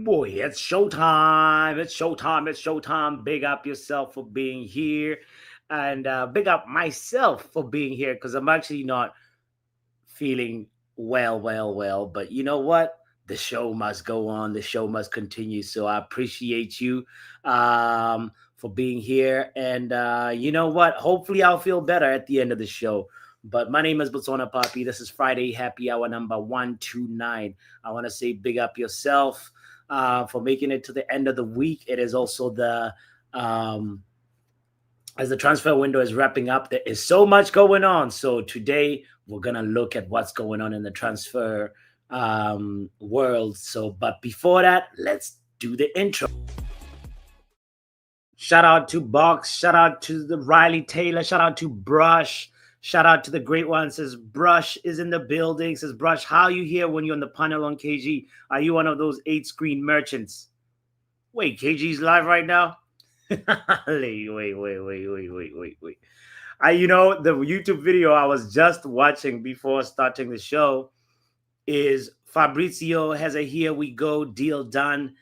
boy, it's showtime. It's showtime. It's showtime. Big up yourself for being here. And big up myself for being here because I'm actually not feeling well. But you know what? The show must go on. The show must continue. So I appreciate you for being here. And you know what? Hopefully I'll feel better at the end of the show. But my name is Botswana Papi. This is Friday Happy Hour number 129. I want to say big up yourself for making it to the end of the week. It is also the as the transfer window is wrapping up, there is so much going on. So today we're going to look at what's going on in the transfer world. So, but before that, let's do the intro. Shout out to Box. Shout out to the Riley Taylor. Shout out to Brush. Shout out to the great one. Says Brush is in the building. Says Brush, how are you here when you're on the panel on KG? Are you one of those 8-screen merchants? Wait, KG's live right now? wait. You know, the YouTube video I was just watching before starting the show is Fabrizio has a here we go deal done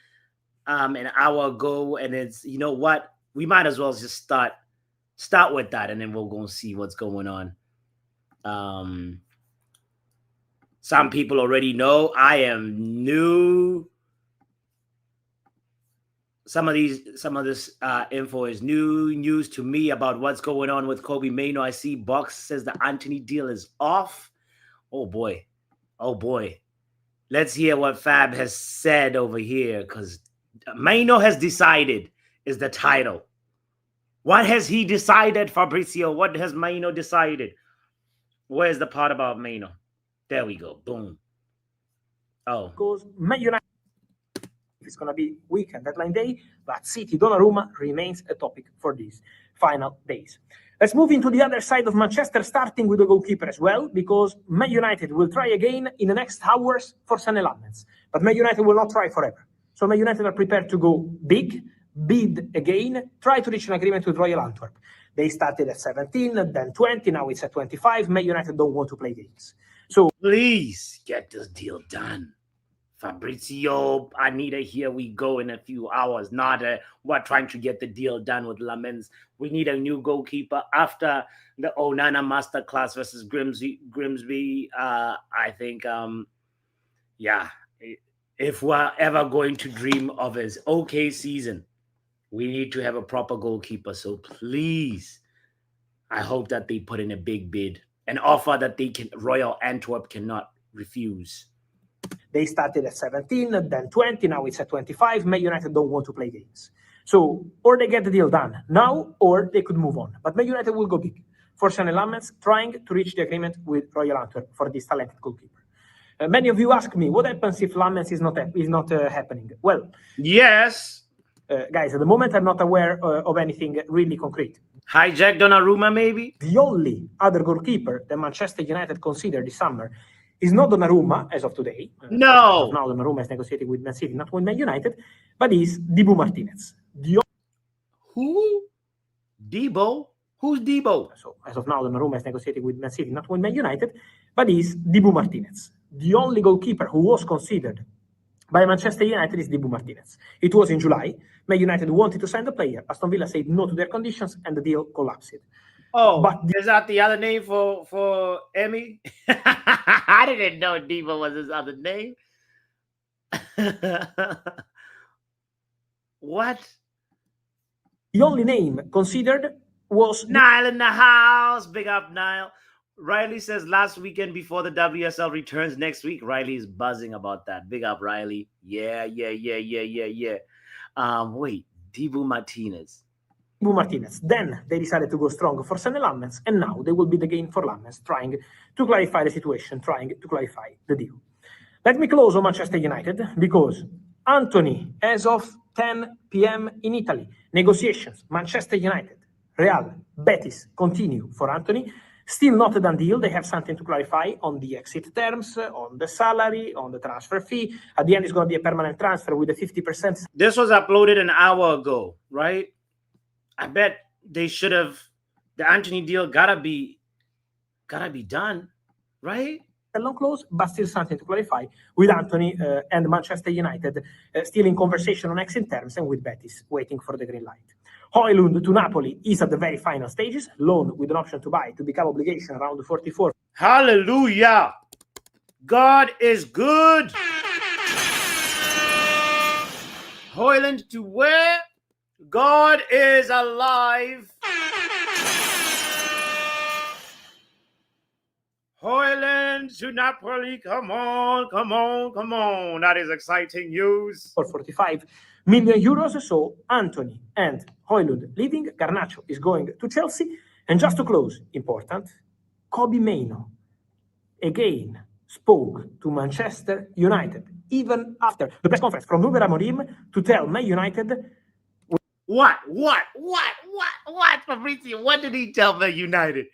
an hour ago, and it's, you know what, we might as well just start with that, and then we'll go and see what's going on. Some people already know I am new. Some of this info is new news to me about what's going on with Kobe Mano. I see Box says the Anthony deal is off. Oh boy. Let's hear what Fab has said over here, because Mano has decided is the title. What has he decided, Fabrizio? What has Mano decided? Where's the part about Mano? There we go. Boom. Oh. Because Man United, it's going to be weekend deadline day, but City Donnarumma remains a topic for these final days. Let's move into the other side of Manchester, starting with the goalkeeper as well, because Man United will try again in the next hours for Senne Lammens. But Man United will not try forever. So Man United are prepared to go big, bid again, try to reach an agreement with Royal Antwerp. They started at 17, then 20, now it's at 25. Man United don't want to play games. So please get this deal done. Fabrizio, I need a here we go in a few hours, not we're trying to get the deal done with Lammens. We need a new goalkeeper after the Onana masterclass versus Grimsby. I think, yeah, if we're ever going to dream of his okay season, we need to have a proper goalkeeper. So please, I hope that they put in a big bid, an offer that Royal Antwerp cannot refuse. They started at 17, then 20, now it's at 25. Man United don't want to play games. So, or they get the deal done now, or they could move on. But Man United will go big for Senne Lammens, trying to reach the agreement with Royal Antwerp for this talented goalkeeper. Many of you ask me, what happens if Lammens is not happening? Well, yes. Guys, at the moment, I'm not aware of anything really concrete. Hijack Donnarumma, maybe? The only other goalkeeper that Manchester United considered this summer is not Donnarumma as of today. No. As of now, Donnarumma is negotiating with Man City, not with Man United, but is Dibu Martinez. Who? Debo? Who's Debo? So, as of now, Donnarumma is negotiating with Man City, not with Man United, but is Dibu Martinez. The only goalkeeper who was considered by Manchester United is Dibu Martinez. It was in July. Man United wanted to sign the player. Aston Villa said no to their conditions, and the deal collapsed. Oh, but is that the other name for Emmy? I didn't know Diva was his other name. What? The only name considered was Nile in the house. Big up, Nile. Riley says last weekend before the WSL returns next week. Riley is buzzing about that. Big up, Riley. Yeah. Wait, Dibu Martinez. Then they decided to go strong for Senne Lammens, and now they will be the game for Lammens, trying to clarify the situation, trying to clarify the deal. Let me close on Manchester United, because Anthony, as of 10 p.m. in Italy, negotiations, Manchester United, Real, Betis continue for Anthony. Still not a done deal. They have something to clarify on the exit terms, on the salary, on the transfer fee. At the end, it's going to be a permanent transfer with a 50%. This was uploaded an hour ago, right? I bet they should have. The Anthony deal gotta be done, right? long close, but still something to clarify with Anthony and Manchester United still in conversation on exit terms and with Betis waiting for the green light. Højlund to Napoli is at the very final stages, loan with an option to buy to become obligation around 44. Hallelujah! God is good. Højlund to where? God is alive. Højlund to Napoli. Come on, come on, come on. That is exciting news. For 45 million euros. So Anthony and Højlund leaving. Garnacho is going to Chelsea. And just to close, important, Kobbie Mainoo again spoke to Manchester United, even after the press conference from Ruben Amorim to tell Man United. What, Fabrizio? What did he tell Man United?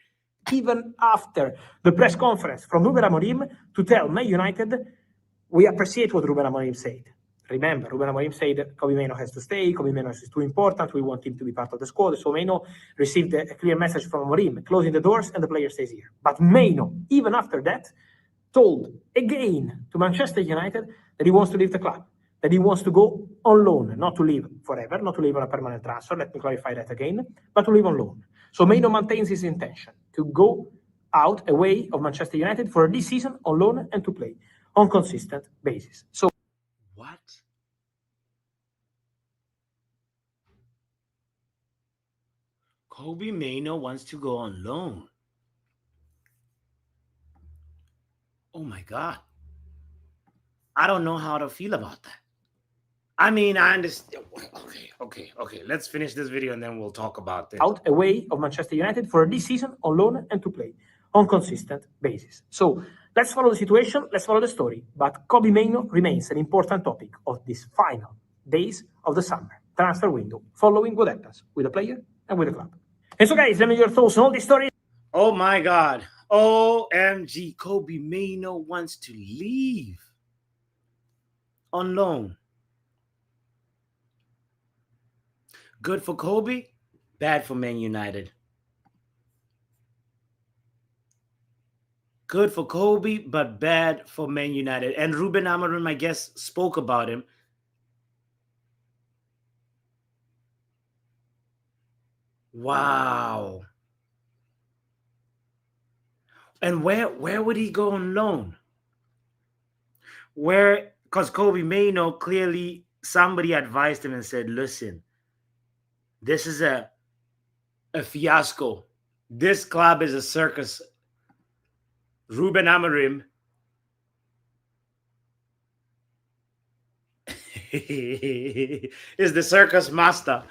Even after the press conference from Ruben Amorim to tell Man United, we appreciate what Ruben Amorim said. Remember, Ruben Amorim said Kobbie Mainoo has to stay, Kobbie Mainoo is too important, we want him to be part of the squad. So Mainoo received a clear message from Amorim, closing the doors and the player stays here. But Mainoo, even after that, told again to Manchester United that he wants to leave the club, that he wants to go on loan, not to leave forever, not to leave on a permanent transfer, let me clarify that again, but to leave on loan. So Mainoo maintains his intention to go out away of Manchester United for this season on loan and to play on consistent basis. So what? Kobbie Mainoo wants to go on loan. Oh my God. I don't know how to feel about that. I mean, I understand. Okay. Let's finish this video and then we'll talk about this. Out away of Manchester United for this season on loan and to play on consistent basis. So let's follow the situation, let's follow the story. But Kobbie Mainoo remains an important topic of these final days of the summer transfer window, following what happens with the player and with the club. And so guys, let me know your thoughts on all this story. Oh my God. OMG, Kobbie Mainoo wants to leave on loan. Good for Kobbie, bad for Man United. Good for Kobbie, but bad for Man United. And Ruben Amorim, I guess, spoke about him. Wow. And where would he go on loan? Where, because Kobbie Mainoo, clearly somebody advised him and said, listen, this is a fiasco. This club is a circus. Ruben Amorim is the circus master.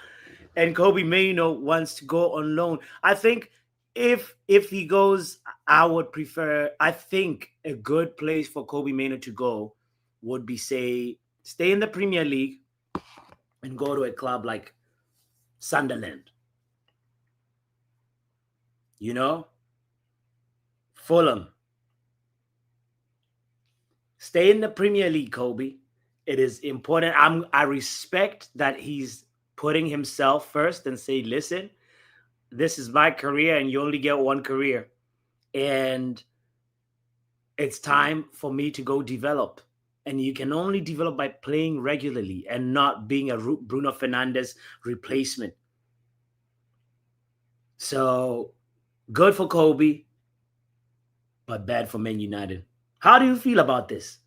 And Kobbie Mainoo wants to go on loan. I think if he goes, I think a good place for Kobbie Mainoo to go would be, say, stay in the Premier League and go to a club like Sunderland. You know? Fulham. Stay in the Premier League, Kobbie. It is important. I respect that he's putting himself first and say, listen, this is my career and you only get one career. And it's time for me to go develop. And you can only develop by playing regularly and not being a Bruno Fernandes replacement. So good for Kobbie, but bad for Man United. How do you feel about this?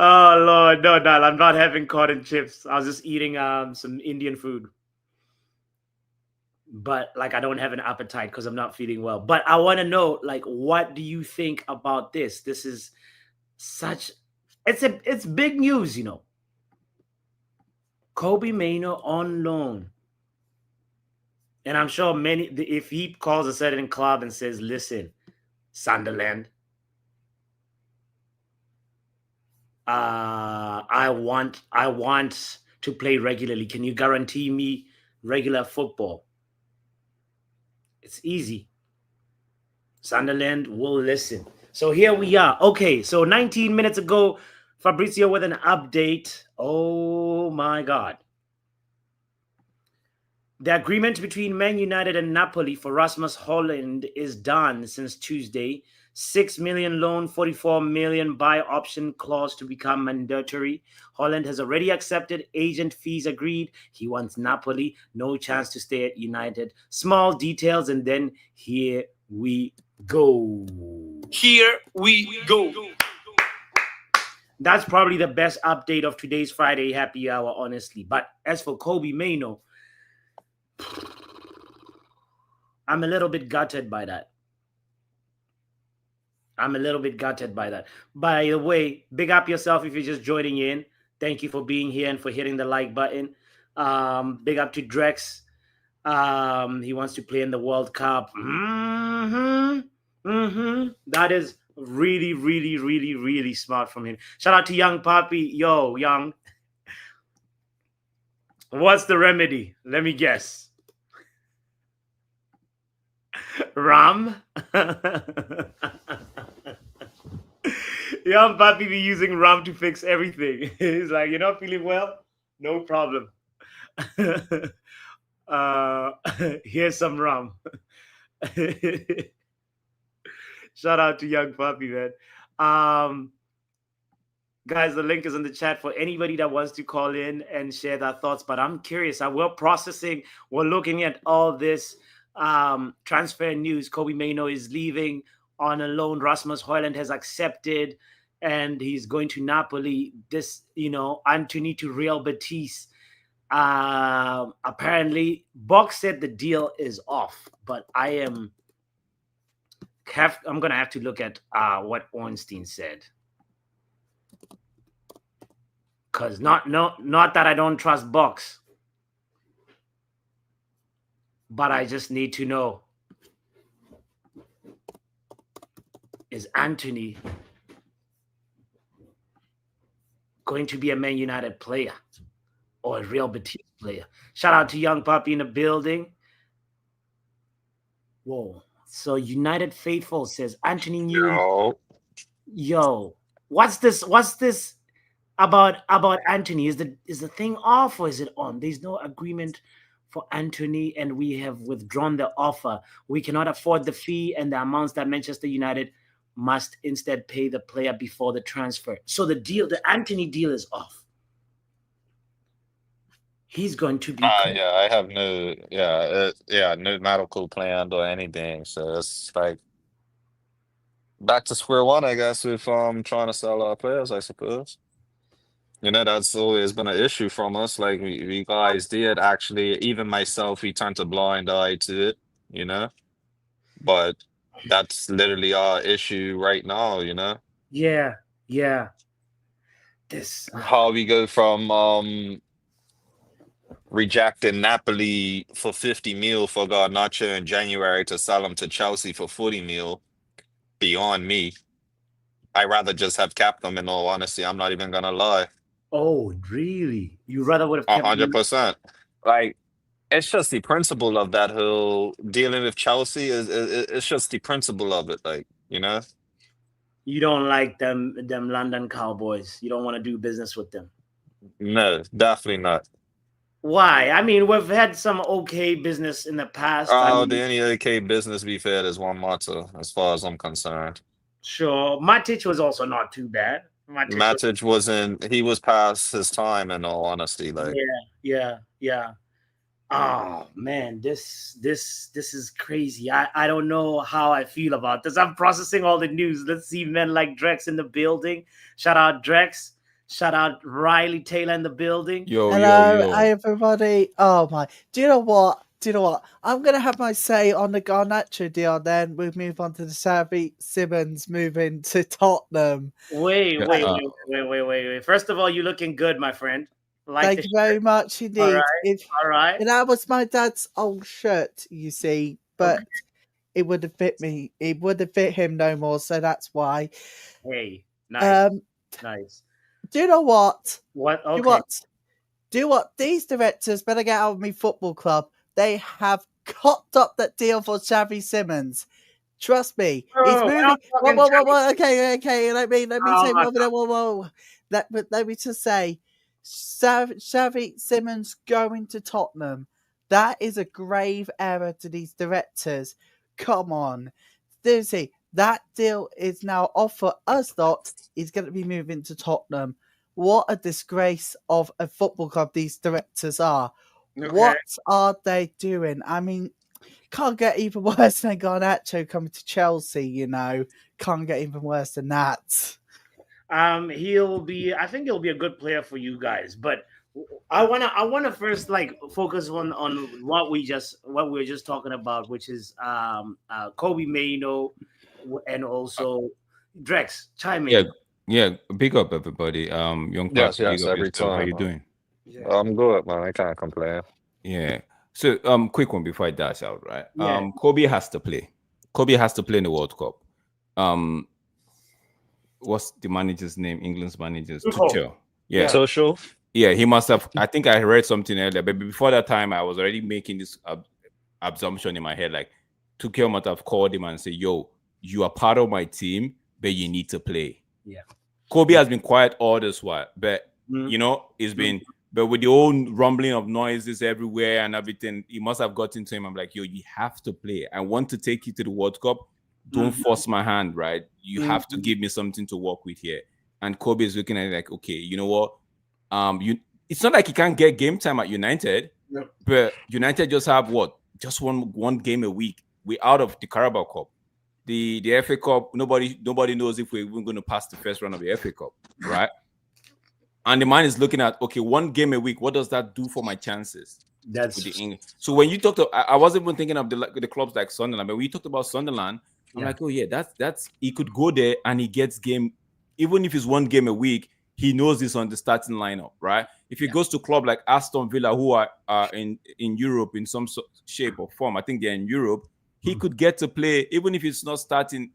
Oh, Lord. No, I'm not having cotton chips. I was just eating some Indian food. But, like, I don't have an appetite because I'm not feeling well. But I want to know, like, what do you think about this? This is such... It's big news, you know. Kobbie Mainoo on loan. And I'm sure if he calls a certain club and says, listen, Sunderland, I want to play regularly. Can you guarantee me regular football? It's easy. Sunderland will listen. So here we are. Okay, so 19 minutes ago, Fabrizio with an update. Oh my God. The agreement between Man United and Napoli for Rasmus Holland is done since Tuesday. 6 million loan, 44 million buy option clause to become mandatory. Holland has already accepted, agent fees agreed. He wants Napoli, no chance to stay at United. Small details, and then here we go. Here we go. That's probably the best update of today's Friday happy hour, honestly. But as for Kobe Mano, I'm a little bit gutted by that. I'm a little bit gutted by that. By the way, big up yourself if you're just joining in. Thank you for being here and for hitting the like button. Big up to Drex. He wants to play in the World Cup. That is really, really, really, really smart from him. Shout out to Young Papi. Yo, Young. What's the remedy? Let me guess. Ram. Young Papi be using rum to fix everything. He's like, you're not feeling well? No problem. Here's some rum. Shout out to Young Papi, man. Guys, the link is in the chat for anybody that wants to call in and share their thoughts. But I'm curious. We're processing. We're looking at all this transfer news. Kobe Mano is leaving on a loan. Rasmus Højlund has accepted, and he's going to Napoli. This, Anthony to Real Betis. Apparently, Box said the deal is off, but I'm gonna have to look at what Ornstein said. Because not that I don't trust Box, but I just need to know, is Anthony going to be a Man United player or a Real Betis player? Shout out to Young Papi in the building. Whoa. So United Faithful says Anthony New. Yo, what's this about Anthony? Is the thing off or is it on? There's no agreement for Anthony, and we have withdrawn the offer. We cannot afford the fee and the amounts that Manchester United must instead pay the player before the transfer. So the Anthony deal is off. He's going to be. Yeah, I have no medical plan or anything. So it's like back to square one, I guess, if trying to sell our players, I suppose. That's always been an issue from us. Like we guys did actually, even myself, we turned a blind eye to it, but that's literally our issue right now, Yeah. How we go from rejecting Napoli for 50 mil for Garnacho in January to sell him to Chelsea for 40 mil, beyond me. I rather just have kept them, in all honesty. I'm not even gonna lie. Oh, really? You rather would have kept 100%. Like, it's just the principle of that whole dealing with Chelsea it's just the principle of it, like, You don't like them London Cowboys. You don't want to do business with them. No, definitely not. Why? I mean, we've had some okay business in the past. The any okay business we've had is one motto, as far as I'm concerned. Sure. Matic was also not too bad. Matic he was past his time, in all honesty. Like, yeah. Oh man, this is crazy. I don't know how I feel about this. I'm processing all the news. Let's see men like Drex in the building. Shout out Drex. Shout out Riley Taylor in the building. Hello, yo. everybody. Oh my! Do you know what? I'm gonna have my say on the Garnacho deal. Then we'll move on to the Xavi Simmons moving to Tottenham. Wait. First of all, you're looking good, my friend. Thank you very much indeed. All right. That was my dad's old shirt, you see, but it would have fit me. It would have fit him no more, so that's why. Hey, nice. Nice. Do you know what? What? Okay. Do what? These directors better get out of me football club. They have cocked up that deal for Xavi Simmons. Trust me. He's moving. Whoa. Okay. Let me say whoa. Let me just say, Xavi Simmons going to Tottenham. That is a grave error to these directors. Come on. Seriously, that deal is now off for us lot. He's going to be moving to Tottenham. What a disgrace of a football club these directors are. Okay. What are they doing? I mean, can't get even worse than Garnacho coming to Chelsea, you know. Can't get even worse than that. I think he'll be a good player for you guys, but I wanna first like focus on what we were just talking about, which is Kobe Maino and also Drex. Chime in. Yeah. Big up everybody. Young Yes, Pastor, big yes, up every yourself. How time, you man. doing? Yeah. I'm good, man. I can't complain. Yeah. So quick one before I dash out, right? Yeah. Kobe has to play. Kobe has to play in the World Cup. What's the manager's name? England's manager's Tuchel. Yeah. Social. Yeah, he must have. I think I read something earlier, but before that time, I was already making this assumption in my head. Like, Tuchel must have called him and said, "Yo, you are part of my team, but you need to play." Yeah. Kobe has been quiet all this while, but Mhm. you know, it's been. But with the old rumbling of noises everywhere and everything, he must have gotten to him. I'm like, "Yo, you have to play. I want to take you to the World Cup. Don't force my hand, right? You have to give me something to work with here." And Kobe is looking at it like, "Okay, you know what? It's not like he can't get game time at United, but United just have just one game a week. We're out of the Carabao Cup, the FA Cup. Nobody knows if we're even going to pass the first round of the FA Cup, right? And the man is looking at, okay, one game a week. What does that do for my chances? So when you talked to, I wasn't even thinking of the clubs like Sunderland, but when you talked about Sunderland, I'm like, oh yeah, that's he could go there and he gets game, even if it's one game a week. He knows this on the starting lineup, right? If he goes to club like Aston Villa, who are in Europe in some shape or form, I think they're in Europe, he could get to play, even if it's not starting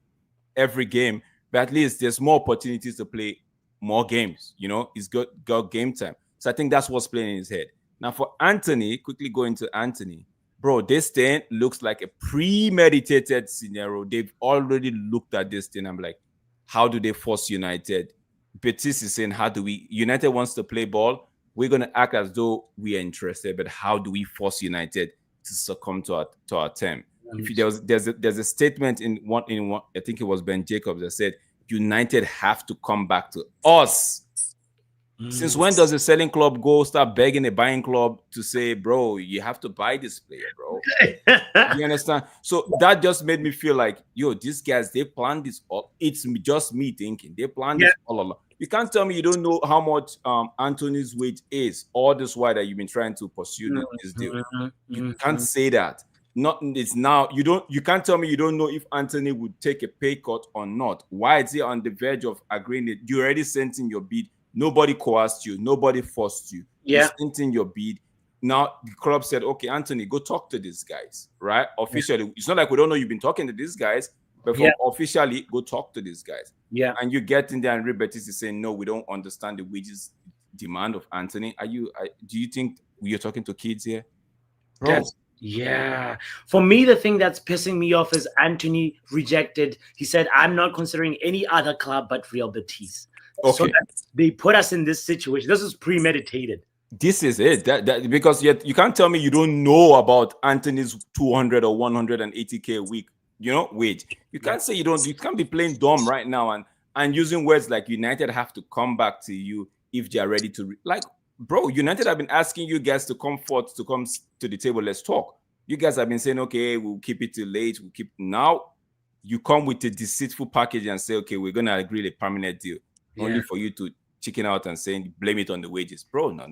every game, but at least there's more opportunities to play more games, you know? He's got game time. So I think that's what's playing in his head. Now for Anthony, quickly going to Anthony, bro, this thing looks like a premeditated scenario. They've already looked at this thing. I'm like, how do they force United? Betis is saying, how do we? United wants to play ball. We're going to act as though we are interested, but how do we force United to succumb to our team? There's a statement in one, I think it was Ben Jacobs that said, United have to come back to us. Since when does a selling club start begging a buying club to say, bro, you have to buy this player, bro? You understand? So that just made me feel like, yo, these guys, they planned this all. It's just me thinking. They planned this all along. You can't tell me you don't know how much Anthony's wage is all this while that you've been trying to pursue this deal. You can't say that. You can't tell me you don't know if Anthony would take a pay cut or not. Why is he on the verge of agreeing it? You already sent in your bid. Nobody coerced you. Nobody forced you. You sent in your bid. Now the club said, okay, Anthony, go talk to these guys, right? Officially, it's not like we don't know you've been talking to these guys, but officially, go talk to these guys. Yeah. And you get in there and Real Betis is saying, no, we don't understand the wages demand of Anthony. Do you think you're talking to kids here? Bro. Yeah. For me, the thing that's pissing me off is Anthony rejected. He said, I'm not considering any other club but Real Betis. Okay. So they put us in this situation. This is premeditated. This is it. Because you can't tell me you don't know about Anthony's 200 or 180K a week, wage. You can't say you don't. You can't be playing dumb right now and using words like United have to come back to you if they are ready to. Bro, United have been asking you guys to come forth, to come to the table. Let's talk. You guys have been saying, okay, we'll keep it till late. Now you come with a deceitful package and say, okay, we're going to agree a permanent deal. Only for you to chicken out and saying blame it on the wages, bro. No,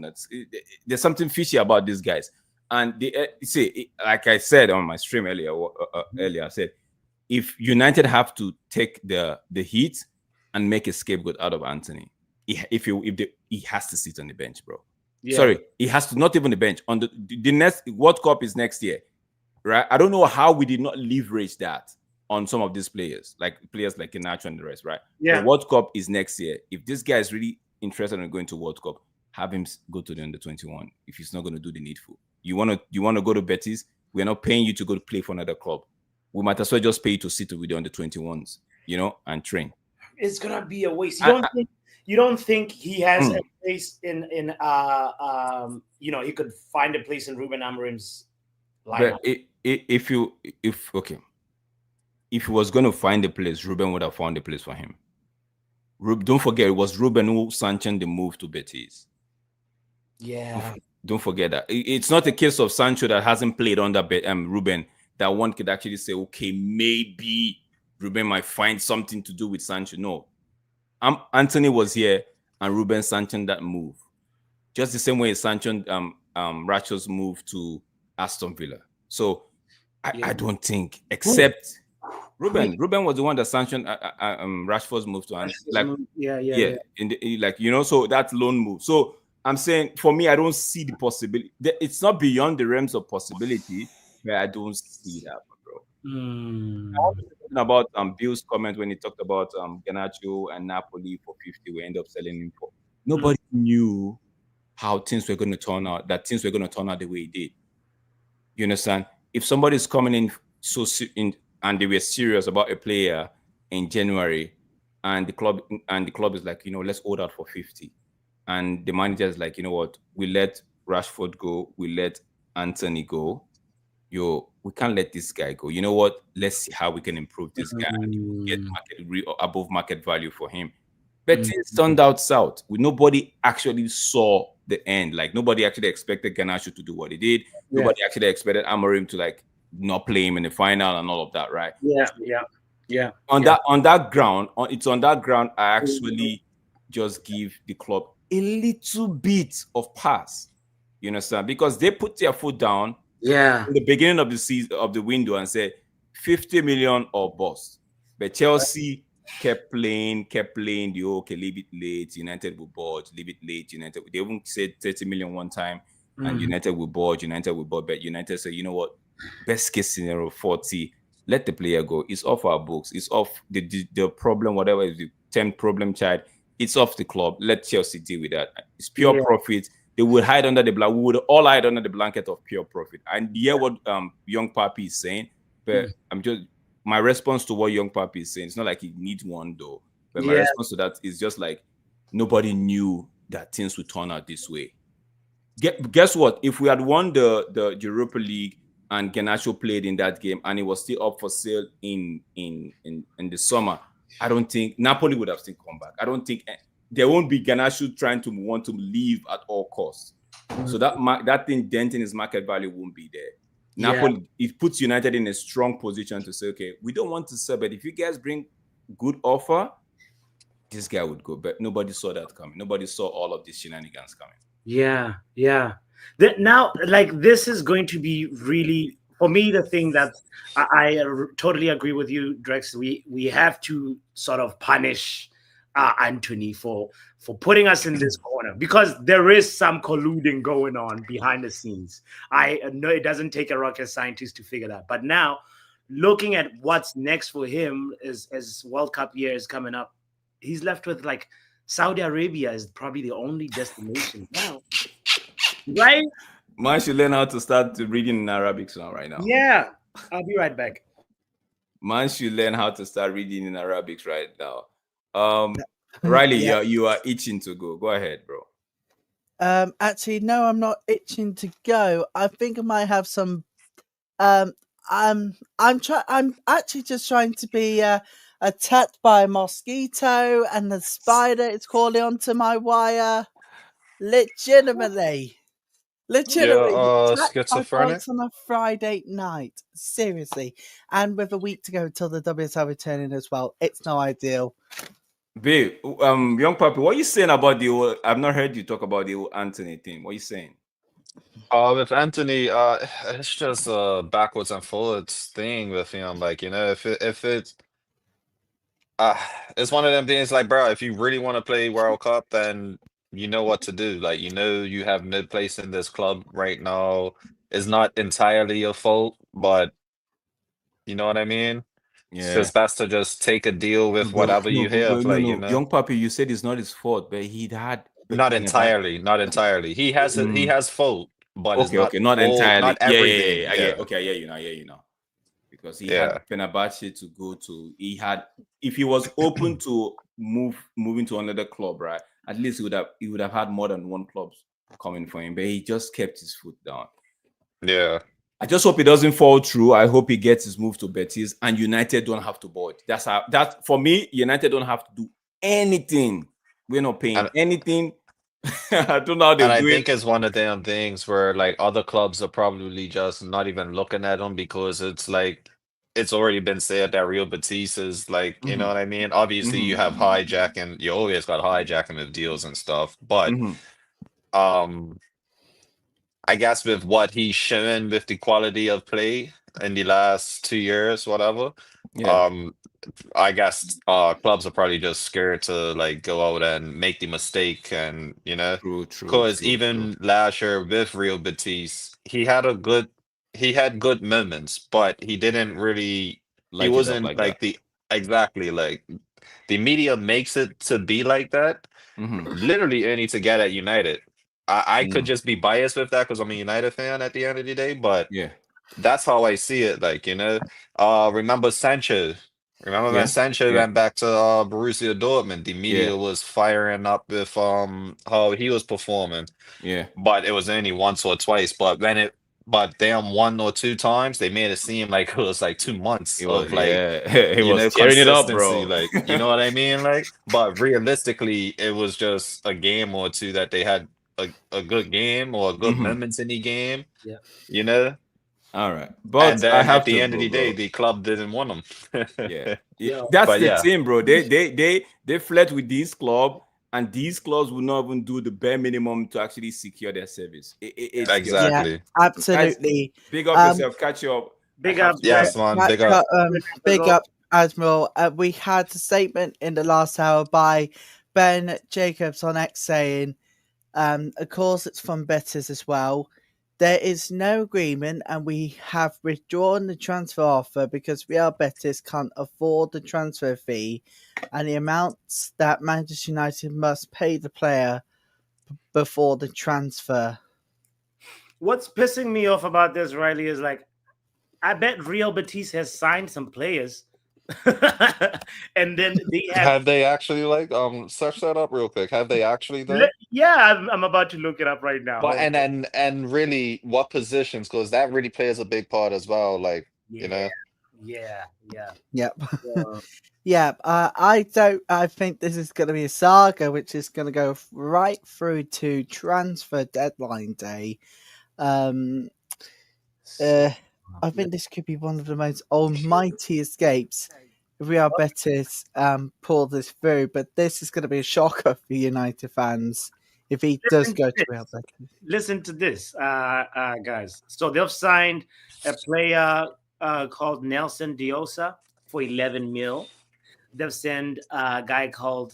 there's something fishy about these guys. And they see, like I said on my stream earlier, I said, if United have to take the heat and make a scapegoat out of Anthony, he has to sit on the bench, bro. Yeah. Sorry, he has to not even the bench. On the next World Cup is next year, right? I don't know how we did not leverage that on some of these players like Garnacho and the rest, right? Yeah. The World Cup is next year. If this guy is really interested in going to World Cup, have him go to the under-21 if he's not going to do the needful. You want to go to Betis? We're not paying you to go to play for another club. We might as well just pay you to sit with the under-21s, and train. It's gonna be a waste. You don't think he has a place in he could find a place in Ruben Amorim's lineup. But if he was going to find a place, Ruben would have found a place for him. Don't forget, it was Ruben who sanctioned the move to Betis. Yeah. Don't forget that. It's not a case of Sancho that hasn't played under Ruben that one could actually say, okay, maybe Ruben might find something to do with Sancho. No. Anthony was here and Ruben sanctioned that move. Just the same way he sanctioned Racho's move to Aston Villa. So I don't think, except Ruben was the one that sanctioned Rashford's move to Anthony. Yeah. So that loan move. So I'm saying, for me, I don't see the possibility. It's not beyond the realms of possibility, but I don't see that, bro. About Bill's comment when he talked about Garnacho and Napoli for 50, we end up selling him for. Nobody knew how things were going to turn out. That things were going to turn out the way it did. You understand? If somebody's coming in and they were serious about a player in January, and the club is like, let's hold out for 50, and the manager is like, you know what, we let Rashford go, we let Anthony go. We can't let this guy go. You know what? Let's see how we can improve this guy and get above market value for him. But things turned out south. Nobody actually saw the end. Like, nobody actually expected Garnacho to do what he did. Yeah. Nobody actually expected Amorim to not play him in the final and all of that, right? Yeah. On that ground, I actually just give the club a little bit of pass. You understand? Because they put their foot down in the beginning of the season, of the window, and said 50 million or bust. But Chelsea kept playing. Okay, leave it late. United will budge. Leave it late. United. They even said 30 million one time, and United will budge. But United said, you know what? Best case scenario, 40. Let the player go. It's off our books. It's off the problem, whatever is the 10 problem child. It's off the club. Let Chelsea deal with that. It's pure profit. They would hide under the blanket. We would all hide under the blanket of pure profit. And hear what Young Papi is saying, but my response to what Young Papi is saying, it's not like he needs one though. But my response to that is just like, nobody knew that things would turn out this way. Guess what? If we had won the Europa League and Garnacho played in that game and it was still up for sale in the summer, I don't think Napoli would have still come back. I don't think there won't be Garnacho trying to want to leave at all costs. So that thing denting his market value won't be there. Napoli, it puts United in a strong position to say, okay, we don't want to sell, but if you guys bring good offer, this guy would go. But nobody saw that coming. Nobody saw all of these shenanigans coming. Yeah. Now, this is going to be really, for me, the thing that I totally agree with you, Drex. We have to sort of punish Anthony for putting us in this corner, because there is some colluding going on behind the scenes. I know it doesn't take a rocket scientist to figure that. But now, looking at what's next for him as World Cup year is coming up, he's left with Saudi Arabia is probably the only destination now. Right? Man should learn how to start reading in Arabic right now. Yeah. I'll be right back. Man should learn how to start reading in Arabic right now. Riley, you are itching to go. Go ahead, bro. Actually, no, I'm not itching to go. I think I might have some. I'm actually just trying to be attacked by a mosquito, and the spider is crawling onto my wire. Legitimately. Schizophrenic On a Friday night, seriously, and with a week to go until the WSL returning as well. It's no ideal. Babe, Young Papi, what are you saying about the old? I've not heard you talk about the old Anthony thing. What are you saying? With Anthony, it's just a backwards and forwards thing with him. If it's it's one of them things, bro, if you really want to play World Cup, then you know what to do. You have no place in this club right now. It's not entirely your fault, but you know what I mean? Yeah. So it's best to just take a deal with whatever you have. Young Papi, you said it's not his fault, but he'd had not entirely. He has fault, but it's not entirely. not everything. I hear you now. Because he had Fenerbahce to go to. He had, if he was open to moving to another club, right? At least he would have had more than one club coming for him, but he just kept his foot down. Yeah. I just hope it doesn't fall through. I hope he gets his move to Betis and United don't have to board. That for me, United don't have to do anything. We're not paying anything. I don't know how they And I do think it. it's one of them things where like other clubs are probably just not even looking at them because it's like it's already been said that Real Betis is like, you know what I mean? Obviously you have hijacking, you always got hijacking of deals and stuff, but um I guess with what he's shown with the quality of play in the last 2 years, whatever, Yeah. I guess clubs are probably just scared to like go out and make the mistake and True. because even last year with Real Betis, he had good moments, but he didn't really he Light it up wasn't like that. like the exactly like the media makes it to be like that. Literally any to get at United. I could just be biased with that because I'm a United fan at the end of the day, but Yeah. that's how I see it. Like, remember Sancho? Remember when Yeah. Sancho Yeah. went back to Borussia Dortmund? The Yeah. media was firing up with how he was performing, Yeah. but it was only once or twice. But damn, 1 or 2 times they made it seem like it was like 2 months It was, of like it was tearing it up, consistency. bro. Like, you know what I mean? Like, but realistically, it was just a game or two that they had a good game or good moments in the game. Yeah. You know. All right, And but I then at have the to end of go, the day, bro. the club didn't want him. Yeah. Yeah. That's But the yeah, thing, bro. They flirt with this club, and these clubs will not even do the bare minimum to actually secure their service. It's just Yeah, exactly. guys. absolutely. Big up Um, yourself. Catch you up. I Big have up, to Jack. Yes, man. Big Catch up. up, big up, Admiral. We had a statement in the last hour by Ben Jacobs on X saying, of course, it's from Betters as well. There is no agreement, and we have withdrawn the transfer offer because Real Betis can't afford the transfer fee and the amounts that Manchester United must pay the player before the transfer. What's pissing me off about this, Riley, is like, I bet Real Betis has signed some players, and then they have. Have they actually search that up real quick? Have they actually though? Yeah, I'm about to look it up right now. But Hold on. and really, what positions? Because that really plays a big part as well. Like, Yeah, yeah, yeah. Yep. Uh, Yeah, I think this is going to be a saga which is going to go right through to transfer deadline day. I think this could be one of the most almighty escapes if Real Betis pull this through, but this is going to be a shocker for United fans if he does go to Real Betis. Listen to this, guys. So they've signed a player called Nelson Diosa for 11 mil. They've sent a guy called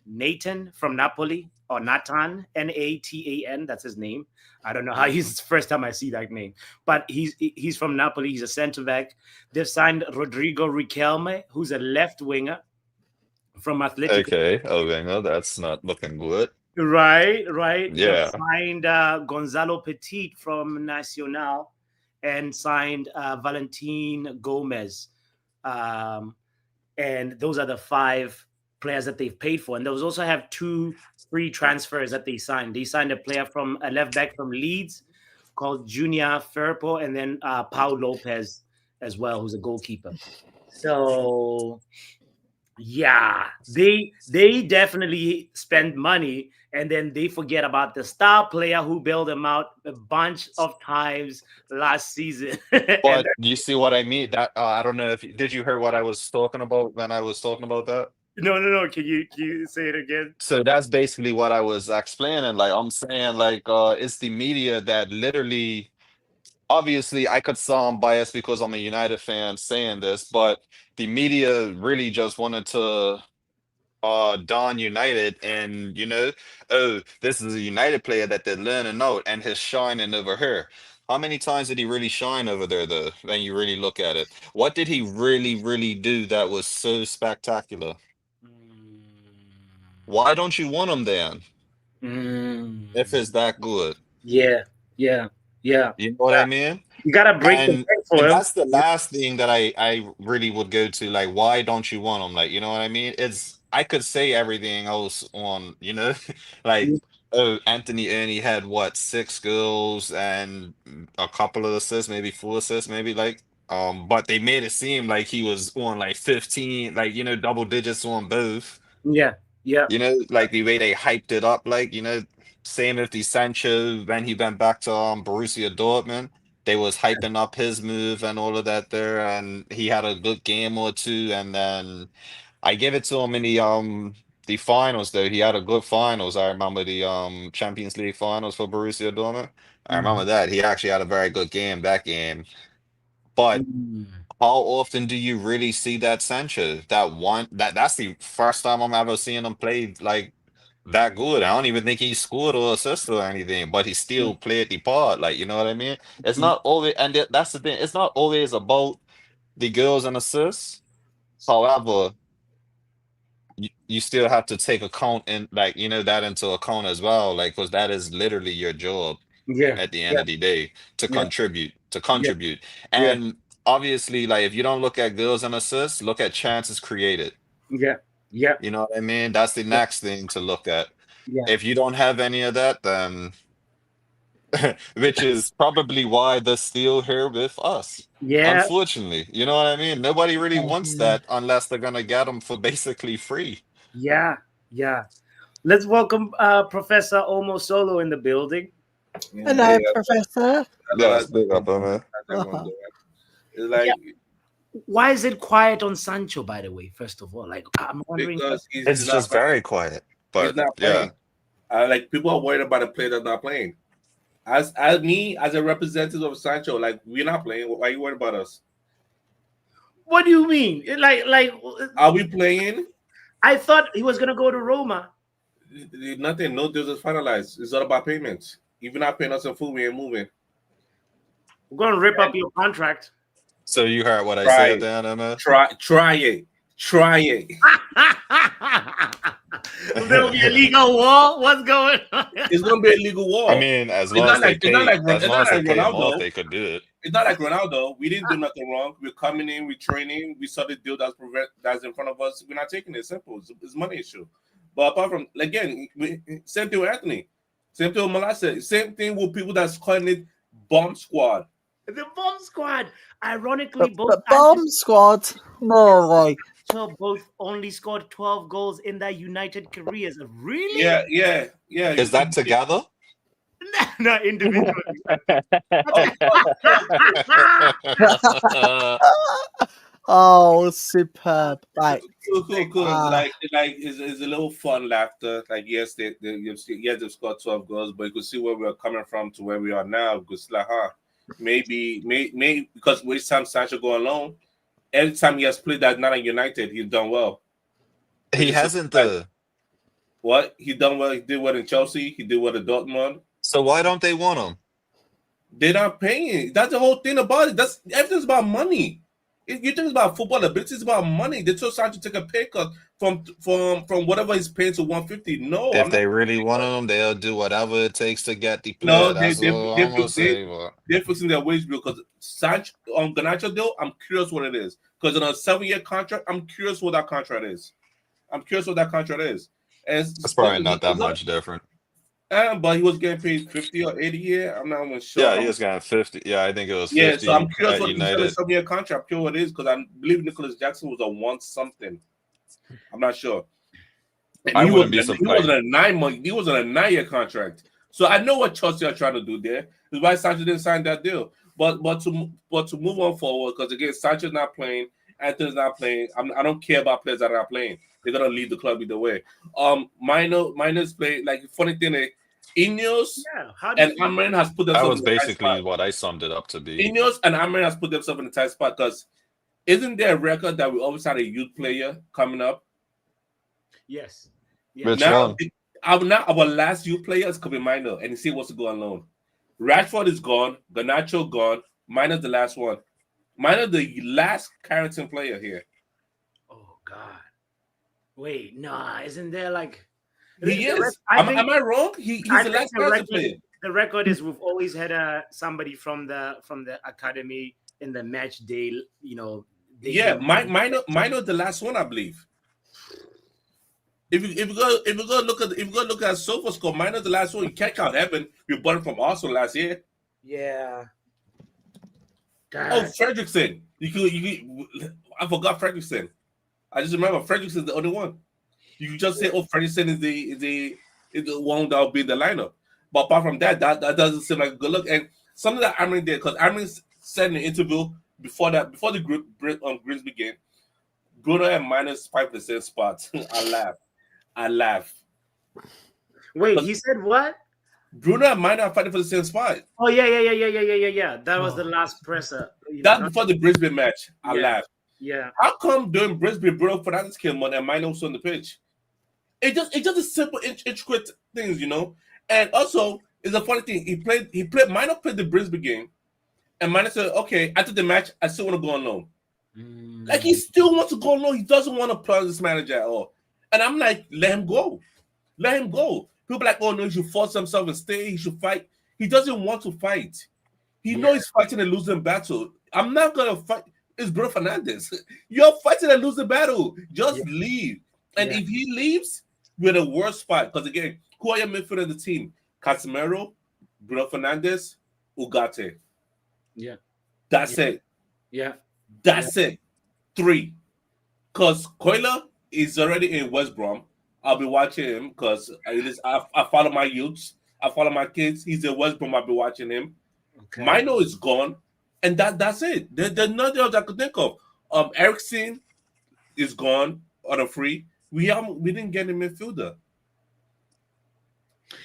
Nathan from Napoli, or Natan, Natan. That's his name. I don't know how he's the first time I see that name, but he's from Napoli. He's a center back. They've signed Rodrigo Riquelme, who's a left winger from Atletico. okay, oh, no, that's not looking good. Right. Yeah. They've signed Gonzalo Petit from Nacional and signed Valentin Gomez. And those are the 5 players that they've paid for. And those also have 2 free transfers that they signed. They signed a left back from Leeds called Junior Firpo, and then Paul Lopez as well, who's a goalkeeper. So yeah, they definitely spend money, and then they forget about the star player who bailed them out a bunch of times last season. But you see what I mean? That I don't know if did you hear what I was talking about when I was talking about that? No. Can you say it again? So that's basically what I was explaining. Like I'm saying, like it's the media that literally. Obviously, I could sound biased because I'm a United fan saying this, but the media really just wanted to Don United and oh, this is a United player that they're learning out and he's shining over here. How many times did he really shine over there though, when you really look at it? What did he really do that was so spectacular? Why don't you want him then if it's that good? Yeah. You know what I mean? You gotta break the And bank for him. that's the last thing that I really would go to. Like, why don't you want them? Like, you know what I mean? I could say everything else on, like Anthony Ernie had what, 6 goals and a couple of assists, maybe 4 assists, maybe like. But they made it seem like he was on like 15, like double digits on both. Yeah, yeah. Like the way they hyped it up, like same with the Sancho when he went back to Borussia Dortmund. They was hyping up his move and all of that there, and he had a good game or two, and then I give it to him in the finals though. He had a good finals. I remember the Champions League finals for Borussia Dortmund. I remember that. He actually had a very good game that game. But Mm. how often do you really see that Sancho? That's the first time I'm ever seeing him play like that good. I don't even think he scored or assisted or anything, but he still played the part. Like, you know what I mean? It's not always, and that's the thing. It's not always about the goals and assists. However, you still have to take account in like that into account as well, like because that is literally your job Yeah, at the end yeah, of the day to yeah, yeah, contribute. yeah, And obviously, like if you don't look at goals and assists, look at chances created. yeah, yeah, You know what I mean? That's the yeah, next thing to look at. yeah, If you don't have any of that, then which is probably why they're still here with us. yeah, Unfortunately, you know what I mean? Nobody really wants Mhm. that unless they're gonna get them for basically free. yeah, yeah. Let's welcome Professor Omo Solo in the building. Hello, Professor. Yes, big up, man. It's like Why is it quiet on Sancho, by the way? First of all, like I'm wondering. because It's just very quiet. he's But not yeah, playing. Like people are worried about a player that's not playing. As me as a representative of Sancho, like we're not playing. Why are you worried about us? What do you mean? Like, Are we playing? I thought he was gonna go to Roma. Nothing. No deals is finalized. It's all about payments. If you're not paying us in full, we ain't moving. We're gonna rip up your contract. so you heard what I Try said it. there, man. Try it. Try it. There'll be a legal war. What's going on? It's gonna be a legal war. I mean, as It's long not as they like it's not pay, like as it's long not as they like pay him off, Ronaldo. they could do it. It's not like Ronaldo. We didn't do nothing wrong. We're coming in, we're training, we saw the deal that's in front of us. We're not taking it. Simple. It's money issue. But apart from again, same thing with Anthony, same thing with Melissa, same thing with people that's calling it bomb squad. The bomb squad. Ironically, both But bomb squad. No way. Sancho both only scored 12 goals in their United careers. Really? Yeah. Is that together? Not individually. Oh, superb. Right. Cool. Ah. Like it's a little fun laughter. Like yes, they've scored 12 goals, but you could see where we're coming from to where we are now. Because like, maybe because every time Sancho go alone, every time he has played that not at United, he's done well. He hasn't though. What he done well? He did well in Chelsea. He did well in Dortmund. So why don't they want him? They're not paying. That's the whole thing about it. That's everything's about money. You think it's about football ability, it's about money. They told Sancho to take a pay cut from whatever he's paying to 150. No, If they really want him, they'll do whatever it takes to get the player. no, That's all I'm gonna say. But they're fixing their wage bill because Sancho on Garnacho deal. I'm curious what it is because on a 7-year contract, I'm curious what that contract is. And it's probably not that much different. But he was getting paid 50 or 80 a year. I'm not even sure. Yeah, he was getting 50. Yeah, I think it was 50. Yeah, so I'm curious at what he's United. a 7-year contract. I'm curious what it is because I believe Nicholas Jackson was a one something. I'm not sure. And I he wouldn't be wasn't surprised. a 9-month. He wasn't a 9-year contract. So I know what Chelsea are trying to do there. That's why Sancho didn't sign that deal. But to move on forward, because again, Sancho's not playing, Anthony's not playing. I don't care about players that are not playing. They're gonna leave the club either way. Minor's playing. Like funny thing is, Ineos and Amarin has put That themselves was in a tight basically spot. what I summed it up to be. Ineos and Amarin has put themselves in a tight spot because isn't there a record that we always had a youth player coming up? Yes. Which Now, one? our last youth player is Kobe Minor, and he still wants to go on loan. Rashford is gone. Garnacho gone. Minor's the last one. Minor the last Carrington player here. Oh God. Wait, nah, isn't there like He is. Am I wrong? He's the last Carrington player. The record is we've always had somebody from the academy in the match day, Yeah, Minor the last one, I believe. If you go look at sofa score minus the last one, you can't count Evan. We bought it from Arsenal last year. Yeah. Oh, Fredrickson. I forgot Fredrickson. I just remember Fredrickson's the only one. You just say, oh, Fredrickson is the one that will be in the lineup. But apart from that doesn't seem like a good look. And something that Amrin did, because Amrin said in an interview before the Grizz began, Bruno at minus 5% spots. I laugh. Wait, he said what? Bruno and Mine are fighting for the same spot. Oh yeah. That was the last presser. That's before the Brisbane match. I laughed. Yeah. How come during Brisbane, Bruno Fernandes came on and Mine also on the pitch? It's just a simple intricate things, you know. And also, it's a funny thing. Mine played the Brisbane game, and Mine said, "Okay, after the match, I still want to go on loan." Like he still wants to go on loan. He doesn't want to play this manager at all. And I'm like, let him go. Let him go. People are like, oh no, he should force himself and stay. He should fight. He doesn't want to fight. He knows he's fighting a losing battle. I'm not gonna fight. It's Bruno Fernandes. You're fighting a losing battle. Just leave. And if he leaves, we're in a worse spot. Because again, who are your midfield in the team? Casemiro, Bruno Fernandes, Ugarte. Yeah. That's it. Yeah. That's it. 3. Because Koila is already in West Brom. I'll be watching him because I follow my youths. I follow my kids. He's in West Brom. I'll be watching him. Okay. Mino is gone. And that's it. There's nothing else I could think of. Ericsson is gone on a free. We didn't get a midfielder.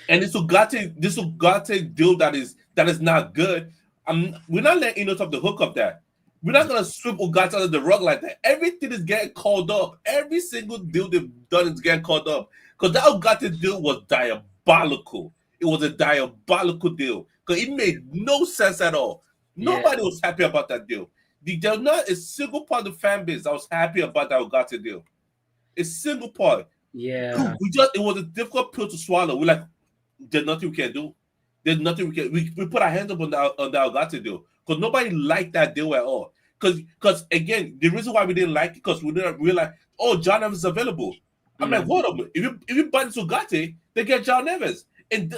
And this Ugarte deal that is not good. We're not letting Enos off the hook of that. We're not gonna sweep Ugarte under the rug like that. Everything is getting called up. Every single deal they've done is getting called up. Because that Ugarte deal was diabolical. It was a diabolical deal. Because it made no sense at all. Nobody was happy about that deal. There's not a single part of the fan base that was happy about that Ugarte deal. A single part. Yeah. It was a difficult pill to swallow. We're like, there's nothing we can do. There's nothing we can. We put our hands up on the Ugarte deal because nobody liked that deal at all. Because again, the reason why we didn't like it because we didn't realize, oh, John Neves is available. I'm like, hold up. If you buy this Ugarte, they get John Neves, and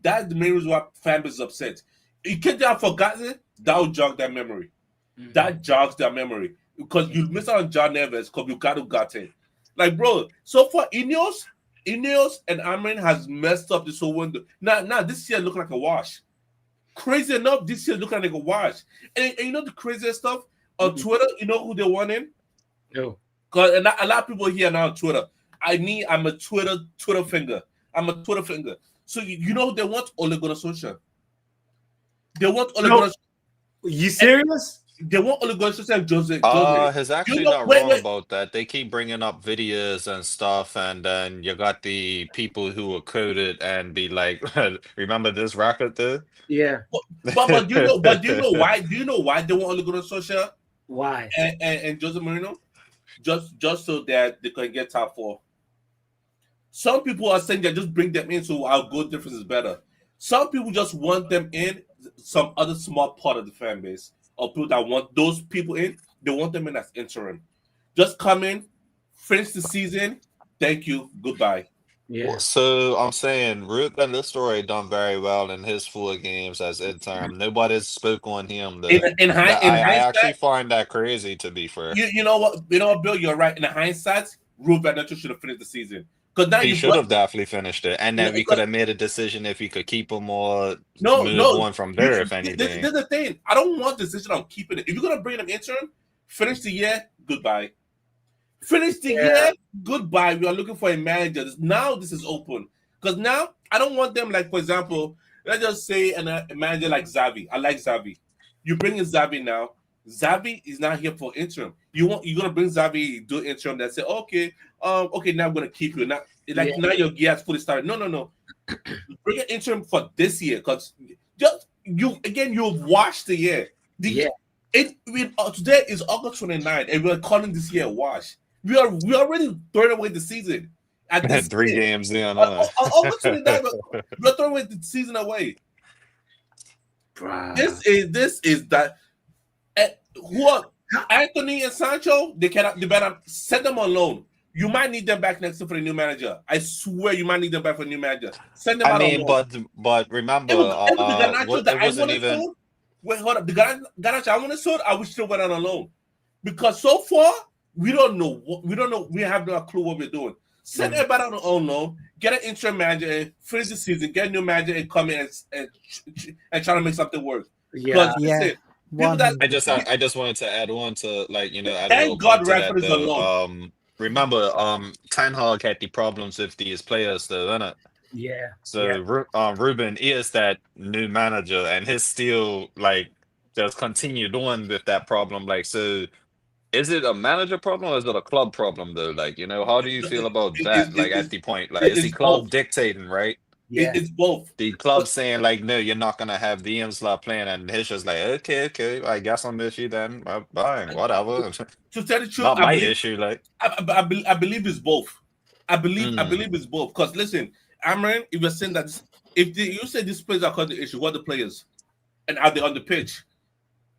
that's the main reason why fan base is upset. You can't have forgotten that will jog that memory. That jogs that memory because you miss out on John Neves because you got Ugarte. Like, bro, so far Ineos and Amrin has messed up this whole window. Now this year looking like a wash. Crazy enough, this year looking like a wash. And you know the craziest stuff on Twitter. You know who they want in? No. Because a lot of people here now on Twitter. I'm a Twitter finger. I'm a Twitter finger. So you know they want Ole Gunnar Solskjaer. They want Ole Gunnar. You serious? They want Ole Gunnar Solskjaer and Jose. He's actually not wrong about that. They keep bringing up videos and stuff, and then you got the people who are coded and be like, "Remember this record, dude?" Yeah. But do you know why? Do you know why they want Ole Gunnar Solskjaer? Why? And Jose Mourinho? Just so that they can get top 4. Some people are saying that just bring them in so our goal difference is better. Some people just want them in some other small part of the fan base. Or people that want those people in, they want them in as interim. Just come in, finish the season. Thank you. Goodbye. Yeah. So I'm saying Ruben Nistelrooy done very well in his 4 games as interim. Nobody's spoke on him. Though. I actually find that crazy, to be fair. You know what, Bill? You're right. In the hindsight, Ruben Nistelrooy should have finished the season. He should have definitely finished it, and then we could have made a decision if we could keep him or move on from there. If anything, this is the thing. I don't want the decision on keeping it. If you're gonna bring him interim, finish the year. Goodbye. Finish the year. Goodbye. We are looking for a manager. Now this is open because now I don't want them like, for example, let's just say a manager like Xavi. I like Xavi. You bring in Xavi now. Xavi is not here for interim. You're gonna bring Xavi do interim that say, okay, now I'm gonna keep you. Now now your gear has fully started. No. Bring an interim for this year because you've washed the year. Today is August 29th, and we're calling this year a wash. We already throwing away the season. At this 3 games in. August 29th, we're throwing away the season away. Bruh. This is that. Who are Anthony and Sancho? They better send them on loan. You might need them back next year for the new manager. I swear you might need them back for the new manager. Send them I out on mean, loan. but remember, It was the Garnacho that it I wasn't wanted even. sold. Wait, hold up. The Garnacho I wanted sold, I wish still went out on loan. Because so far, we don't know. We have no clue what we're doing. Send everybody out on loan, get an interim manager, and finish the season, get a new manager, and come in and try to make something work. Yeah. Listen, people that I just wanted to add on to add a little thank point God to Radford that is alone. though. Remember, Ten Hag had the problems with these players though, innit? Yeah. So Ruben is that new manager, and he's still like just continued on with that problem. Like, so is it a manager problem or is it a club problem though? Like, how do you feel about that? Like at the point, like is the club both. dictating, right? Yeah. It's both. The club saying like, no, you're not gonna have DM slot playing, and he's just like, okay, I guess I'm with you then. Fine, whatever. To tell the truth, Not my issue. Like, I believe it's both. I believe it's both. Because listen, Amran, if you're saying that you say these players are causing the issue, what are the players? And are they on the pitch?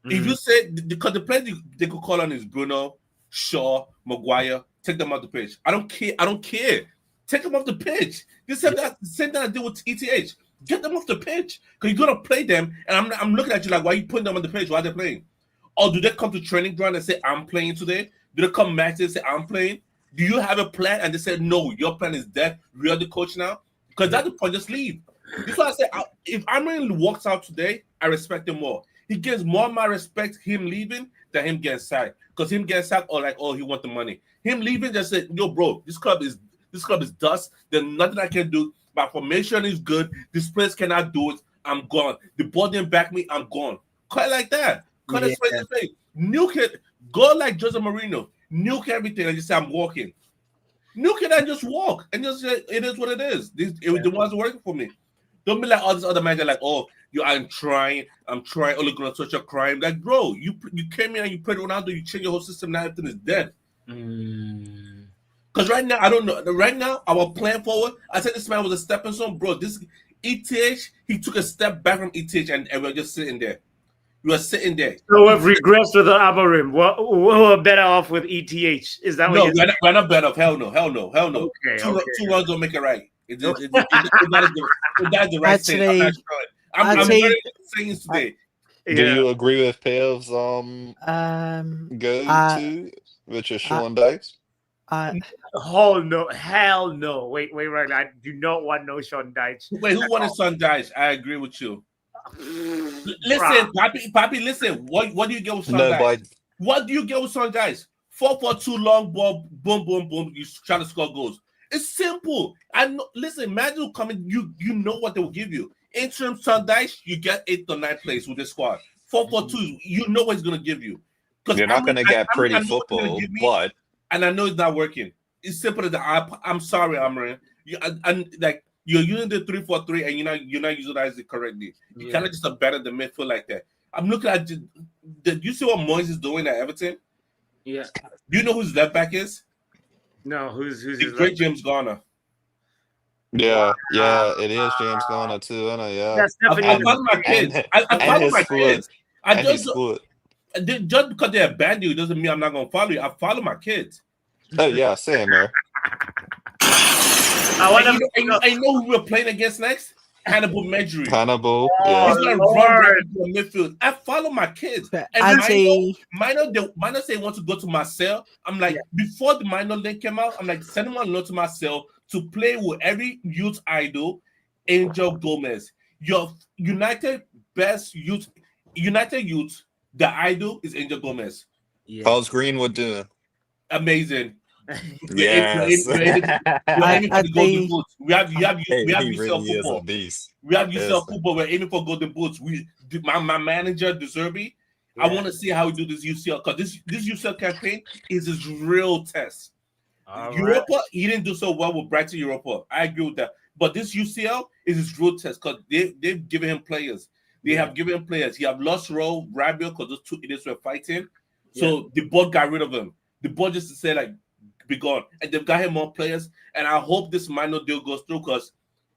If you say because the players they could call on is Bruno, Shaw, Maguire, take them off the pitch. I don't care. Take them off the pitch. This same thing I did with ETH. Get them off the pitch. Because you're gonna play them, and I'm looking at you like, why are you putting them on the pitch? Why are they playing? Or do they come to training ground and say, I'm playing today? Do they come matches and say, I'm playing? Do you have a plan? And they say, no, your plan is dead. We are the coach now. Because that's the point, just leave. That's why I say, if Amrin walks out today, I respect him more. He gets more of my respect, him leaving, than him getting sacked. Because him getting sacked, he want the money. Him leaving just said, yo, bro, this club is dust. There's nothing I can do. My formation is good. This place cannot do it. I'm gone. The ball didn't back me. I'm gone. Quite like that. Cut it straight to face. Nuke it. Go like Jose Mourinho. Nuke everything and just say, I'm walking. Nuke it and just walk. And just say, it is what it is. The ones working for me. Don't be like all this other manager like, I'm trying. Oh, look at such a crime. Like, bro, you came in and you played Ronaldo. You changed your whole system. Now everything is dead. Because right now, I don't know. Right now, our plan forward, I said this man was a stepping stone. Bro, this ETH, he took a step back from ETH and we're just sitting there. You are sitting there. So we've regressed with the Amorim. We're better off with ETH. Is that what we're not better off. Hell no. Okay, two runs don't make it right. It's not the right thing. I'm very saying today. Do you agree with Pev's go-to, which is Sean Dice? Hell no. Wait, right. I do not want no Sean Dyche. Wait, who wanted Sean Dyche? I agree with you. Listen, Papi, listen. What do you get with Sean Dyche? What do you get with Sean Dyche? 4-4-2 long ball, boom, boom, boom. You try to score goals. It's simple. I know. Listen, Magic will come in. You know what they will give you. Interim Sean Dyche, you get 8th or 9th place with this squad. 4-4-2, you know what he's gonna give you. You're not gonna get pretty football, but and I know it's not working. It's simple as that. I'm sorry, Amran. You're using the 3-4-3 and you're not utilizing it correctly. You cannot just abandon the midfield like that. I'm looking at you see what Moyes is doing at Everton? Yeah. Do you know who his left back is? No, who's the great James Garner. Yeah, it is James Garner too, isn't it? Yeah. That's definitely I follow my kids. I follow my kids. Just because they abandon you doesn't mean I'm not gonna follow you. I follow my kids. Oh yeah, same man. I know who we're playing against next. Hannibal Medjugorje. Yeah. He's gonna run right into the midfield. I follow my kids. And minor say want to go to Marseille. I'm like, before the minor link came out, I'm like, send him on loan to Marseille to play with every youth idol, Angel Gomez. Your United youth, the idol is Angel Gomez. How's Greenwood doing? Amazing. Yes. We have UCL football. We have UCL football. We're aiming for golden boots. My manager, De Zerbi, I want to see how we do this UCL because this UCL campaign is his real test. Europa, he didn't do so well with Brighton Europa. I agree with that. But this UCL is his real test because they've given him players. They have given him players. He have lost Rabiot because those two idiots were fighting. So the board got rid of him. The board just to say like, be gone. And they've got him more players. And I hope this minor deal goes through because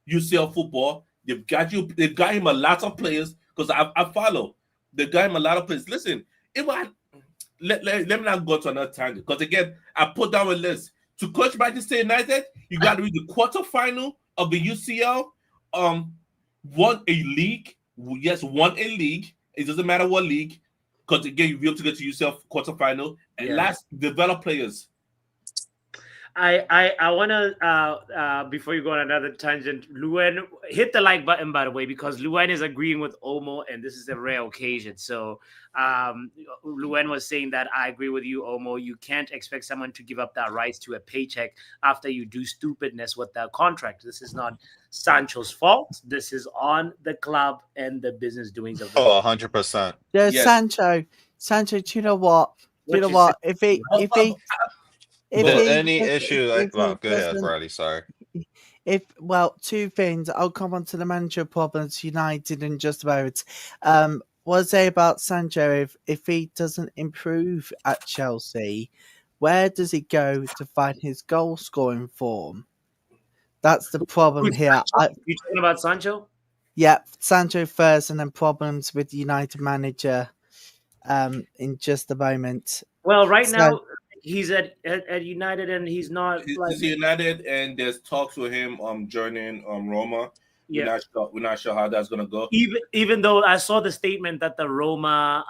UCL football, they've got him a lot of players because I follow. They've got him a lot of players. Listen, let me not go to another tangent because again, I put down a list To coach Manchester United, you got to reach the quarterfinal of the UCL. Won a league. Yes, won a league. It doesn't matter what league, because again, you'll be able to get to UCL quarterfinal. And last, develop players. I want to before you go on another tangent, Luen, hit the like button, by the way, because Luen is agreeing with Omo, and this is a rare occasion. So Luen was saying that I agree with you, Omo. You can't expect someone to give up that rights to a paycheck after you do stupidness with their contract. This is not Sancho's fault. This is on the club and the business doings of the Oh, 100%. There's Sancho. Do you know what? If he any issue, go ahead, Bradley. Sorry. Two things. I'll come on to the manager problems United in just about. What I say about Sancho, if he doesn't improve at Chelsea, where does he go to find his goal scoring form? That's the problem here. You talking about Sancho? Yeah, Sancho first, and then problems with United manager in just a moment. Well, now he's at United, and he's not. He's United, and there's talks with him joining Roma. Yeah. We're not sure how that's gonna go. Even though I saw the statement that the Roma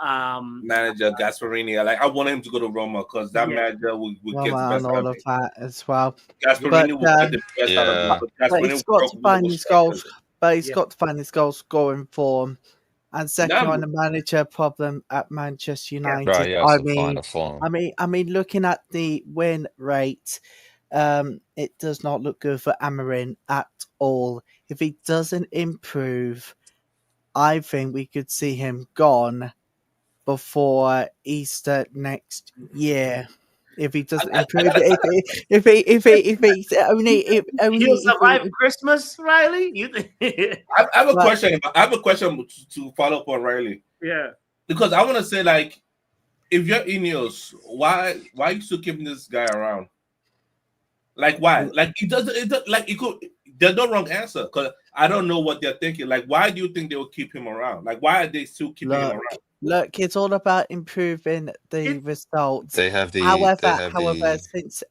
manager Gasparini, I want him to go to Roma because that manager will get the best out of that as well. Gasparini will get the best out of it. But he's got to find his goals. But he's got to find his goal scoring form. And second, on the manager problem at Manchester United. I mean, looking at the win rate, it does not look good for Amorim at all. If he doesn't improve, I think we could see him gone before Easter next year. If he doesn't improve, he'll survive Christmas, Riley. I have a question. I have a question to follow up on Riley. Yeah, because I want to say, if you're Ineos, why are you still keeping this guy around? Why? There's no wrong answer, because I don't know what they're thinking. Why do you think they will keep him around? Why are they still keeping him around? Look, it's all about improving the results. However,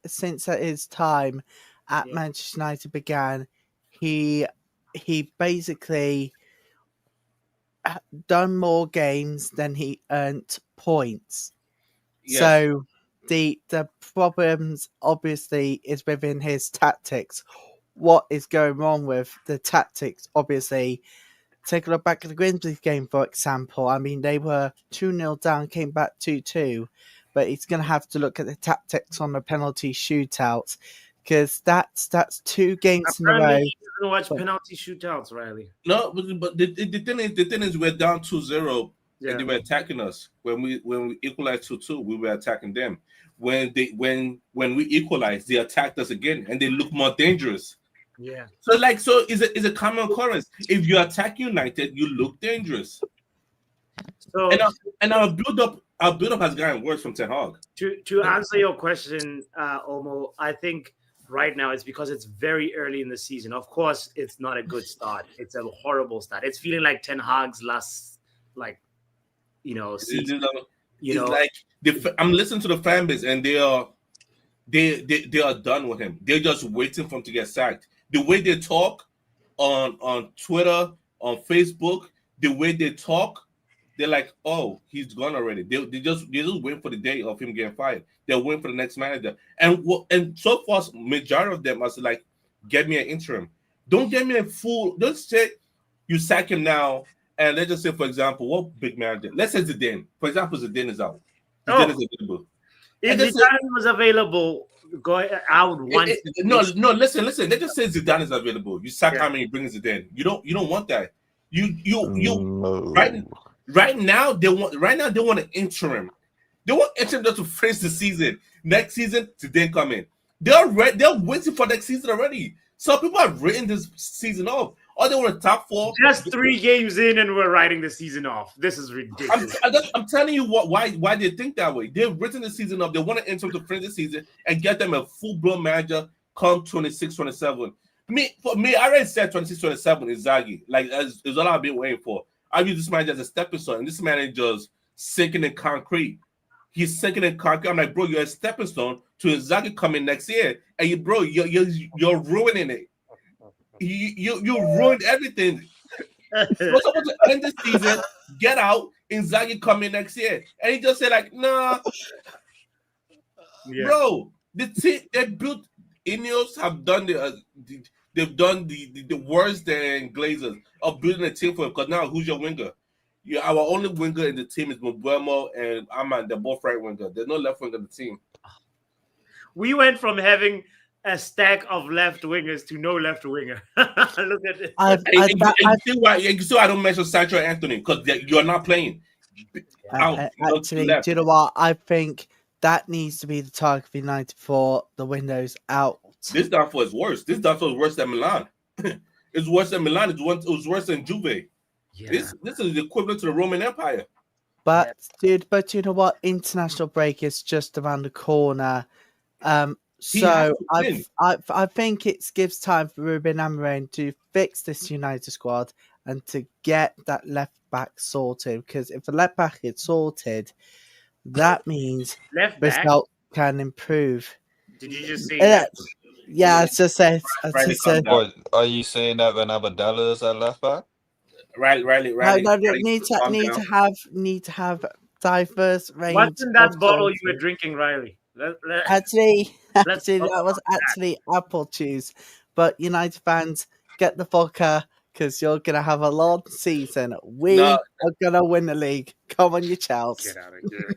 since his time at Manchester United began, he basically done more games than he earned points. Yes. So the problems obviously is within his tactics. What is going wrong with the tactics? Obviously, take a look back at the Grimsby game, for example. I mean, they were 2-0 down, came back 2-2, but he's going to have to look at the tactics on the penalty shootouts, because that's 2 games in a row. He doesn't watch penalty shootouts, Riley. No, but the thing is, we're down 2-0, and they were attacking us. When we equalized 2-2, we were attacking them. When we equalized, they attacked us again, and they look more dangerous. Yeah. So is a common occurrence. If you attack United, you look dangerous. So and our build up has gotten worse from Ten Hag. To answer your question, Omo, I think right now it's because it's very early in the season. Of course, it's not a good start. It's a horrible start. It's feeling like Ten Hag's last, season. I'm listening to the fan base, and they are done with him. They're just waiting for him to get sacked. The way they talk on Twitter, on Facebook, the way they talk, they're like, "Oh, he's gone already." They just wait for the day of him getting fired. They're waiting for the next manager, and so far, majority of them are like, "Get me an interim. Don't get me a full. Don't say you sack him now." And let's just say, for example, what big manager? Let's say Zidane. For example, Zidane is out. Zidane is available. If Zidane was available, go out once. No. Listen. Let's just say Zidane is available. You sack him and you bring Zidane. You don't want that. Right now they want an interim. They want interim just to finish the season. Next season, Zidane come in. They're waiting for next season already. Some people have written this season off. Or they were top 4. Just 3 games in, and we're writing the season off. This is ridiculous. I'm telling you why they think that way. They've written the season off. They want to enter to finish the season and get them a full-blown manager come 26-27. I already said 26-27 is Zaggy. It's all I've been waiting for. I use this manager as a stepping stone, and this manager is sinking in concrete. He's sinking in concrete. I'm like, bro, you're a stepping stone to Inzaghi coming next year, and you're ruining it. You ruined everything. We're supposed to end the season, get out, Inzaghi coming next year, and he just said like, nah, bro. The team they built, Ineos have done they've done the worst than Glazers of building a team for him. Because now, who's your winger? Yeah, our only winger in the team is Mbuemo and Aman. They're both right winger. There's no left winger in the team. We went from having a stack of left wingers to no left winger. Look at this. You see why I don't mention Sancho and Anthony, because you're not playing. Actually, do you know what? I think that needs to be the target of United for the windows out. This downfall is worse. This downfall is worse than Milan. It's worse than Milan. It was worse than Juve. Yeah. This is the equivalent to the Roman Empire. But dude, you know what? International break is just around the corner. So I think it gives time for Ruben Amorim to fix this United squad and to get that left back sorted. Because if the left back is sorted, that means results can improve. Did you just say that? Yeah, it's just said. Are you saying that when Abadella is at left back? Riley. No, need to have diverse range. What's in that bottle you were drinking, Riley? Actually, that was actually apple juice. But United fans, get the vodka because you're gonna have a long season. We are gonna win the league. Come on, you Chelsea. Get out of here.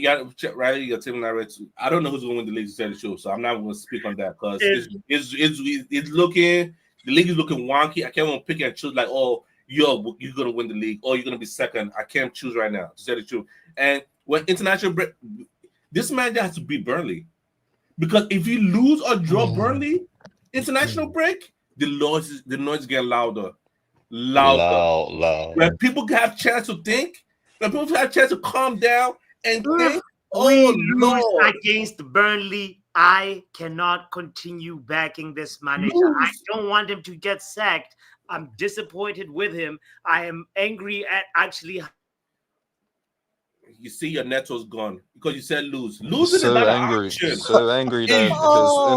Yeah. Riley, your team narrates. I don't know who's gonna win the league to tell the truth, so I'm not gonna speak on that because it's looking. The league is looking wonky. I can't even pick and choose like, oh, you're gonna win the league, or you're gonna be second. I can't choose right now to tell the truth. And when international break, this man has to beat Burnley, because if you lose or draw Burnley, international break, the noise get louder. Loud. When people have a chance to think, when people have a chance to calm down and think, we lose against Burnley, I cannot continue backing this manager. I don't want him to get sacked. I'm disappointed with him. I am angry at actually. You see, your netto's gone because you said lose. Losing is not an option. So angry that his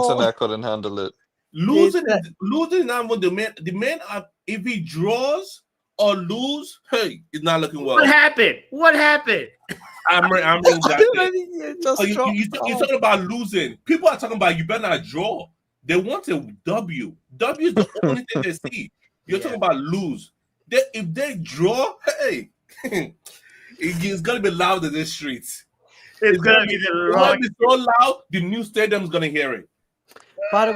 internet couldn't handle it. Losing is not what the man. If he draws or lose, hey, it's not looking well. What happened? I'm you're talking about losing. People are talking about you better not draw. They want a W. W is the only thing they see. You're talking about lose. If they draw, hey, it's gonna be loud in the streets. It's gonna be so loud, the new stadium's gonna hear it. By the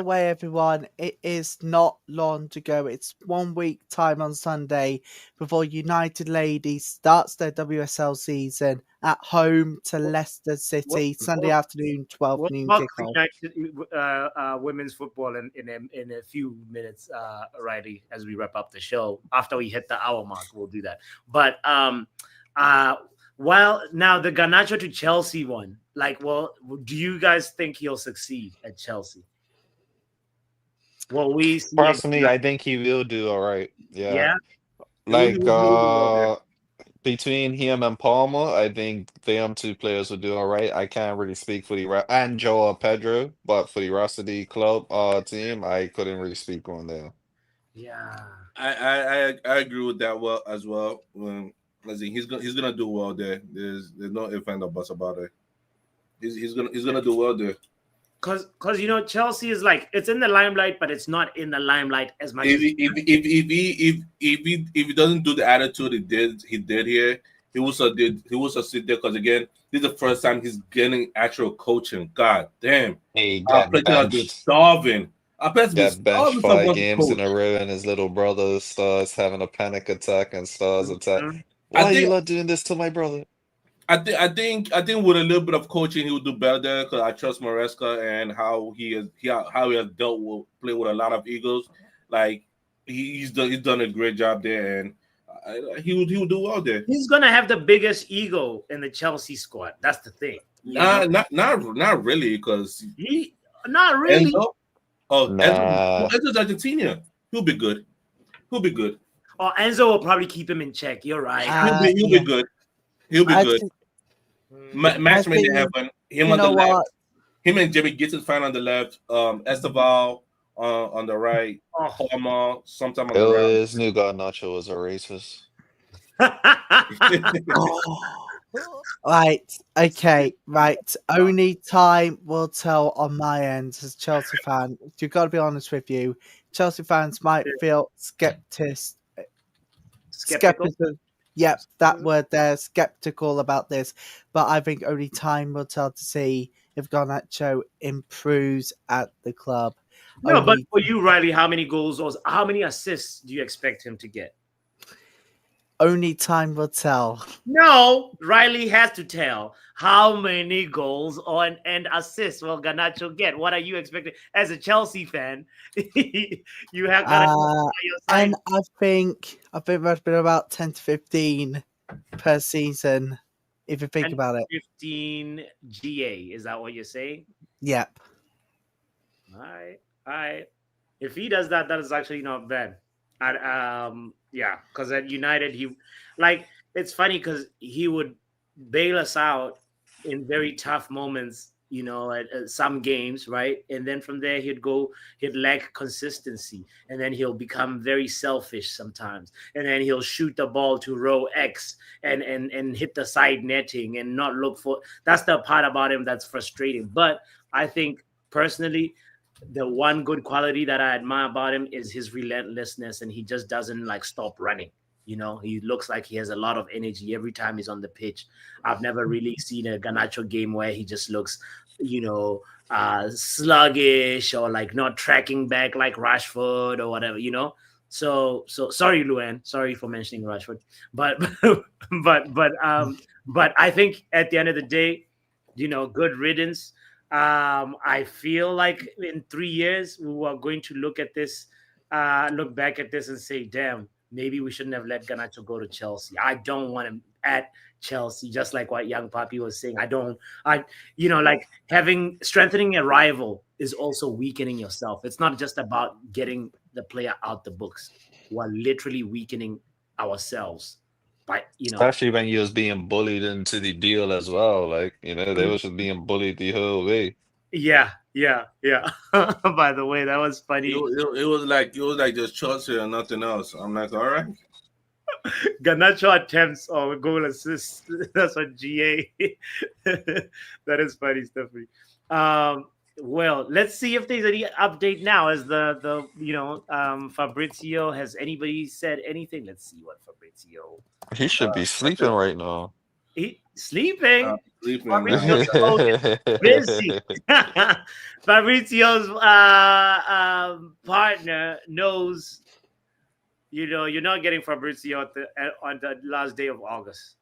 way, everyone, it is not long to go. It's 1 week time on Sunday before United Ladies starts their WSL season at home to Leicester City, Sunday afternoon, 12 noon kickoff. Women's football in a few minutes, Riley, as we wrap up the show. After we hit the hour mark, we'll do that. But while now the Garnacho to Chelsea one, do you guys think he'll succeed at Chelsea? Well, personally, I think he will do all right. Yeah. Between him and Palmer, I think them two players will do all right. I can't really speak for and Joao Pedro, but for the rest of the club team, I couldn't really speak on there. Yeah, I agree with that as well. He's gonna do well there. There's no ifs and buts about it. He's gonna do well there. Cause Chelsea is it's in the limelight, but it's not in the limelight as much. If he doesn't do the attitude he did here, he will sit there. Because again, this is the first time he's getting actual coaching. God damn! He got starving. Got benched 5 games in a row, and his little brother starts having a panic attack and starts attack. Why are you not doing this to my brother? I think with a little bit of coaching, he would do better there, because I trust Maresca and how he has dealt with play with a lot of egos. He's done a great job there, and he will do well there. He's gonna have the biggest ego in the Chelsea squad. That's the thing. Not really, because not really. Enzo's Argentina. He'll be good. Oh, Enzo will probably keep him in check. You're right. He'll be good. He'll be good. Match made in think- heaven. Him You on the know left. what? Him and Jimmy Gittin fine on the left. Esteval on the right. Oh. Palmer sometime on It the right. was knew God Nacho was a racist. Right. Okay. Right. Only time will tell on my end as a Chelsea fan. You've got to be honest with you. Chelsea fans might feel Skeptical. skeptical. Yep, that word there, skeptical about this. But I think only time will tell to see if Garnacho improves at the club. No, but Only- for you, Riley, how many goals or how many assists do you expect him to get? only time will tell. No, Riley has to tell how many goals and assists will Garnacho get. What are you expecting as a Chelsea fan? You have got your side. And I think that's been about 10 to 15 per season, if you think about it. 15 GA. Is that what you're saying? Yep. All right. If he does that, that is actually not bad. Yeah, because at United, it's funny because he would bail us out in very tough moments, at some games, right? And then from there, he'd lack consistency, and then he'll become very selfish sometimes, and then he'll shoot the ball to row X and hit the side netting and not look for. That's the part about him that's frustrating. But I think personally, the one good quality that I admire about him is his relentlessness, and he just doesn't stop running. He looks like he has a lot of energy every time he's on the pitch. I've never really seen a Garnacho game where he just looks, sluggish or not tracking back like Rashford or whatever, So sorry, Luan. Sorry for mentioning Rashford, but I think at the end of the day, good riddance. I feel like in 3 years we are going to look back at this and say, damn, maybe we shouldn't have let Garnacho go to Chelsea. I don't want him at Chelsea, just like what Young Papi was saying. Strengthening a rival is also weakening yourself. It's not just about getting the player out the books. We're literally weakening ourselves. Especially when you was being bullied into the deal as well. They was just being bullied the whole way. Yeah. By the way, that was funny. It was like just Chelsea and nothing else. I'm like, all right. Garnacho attempts or goal assists. That's what GA. That is funny, Stephanie. Well, let's see if there's any update now. As Fabrizio, has anybody said anything? Let's see what Fabrizio. He should be sleeping right now. He sleeping. Fabrizio's busy. Fabrizio's partner knows. You're not getting Fabrizio on the last day of August.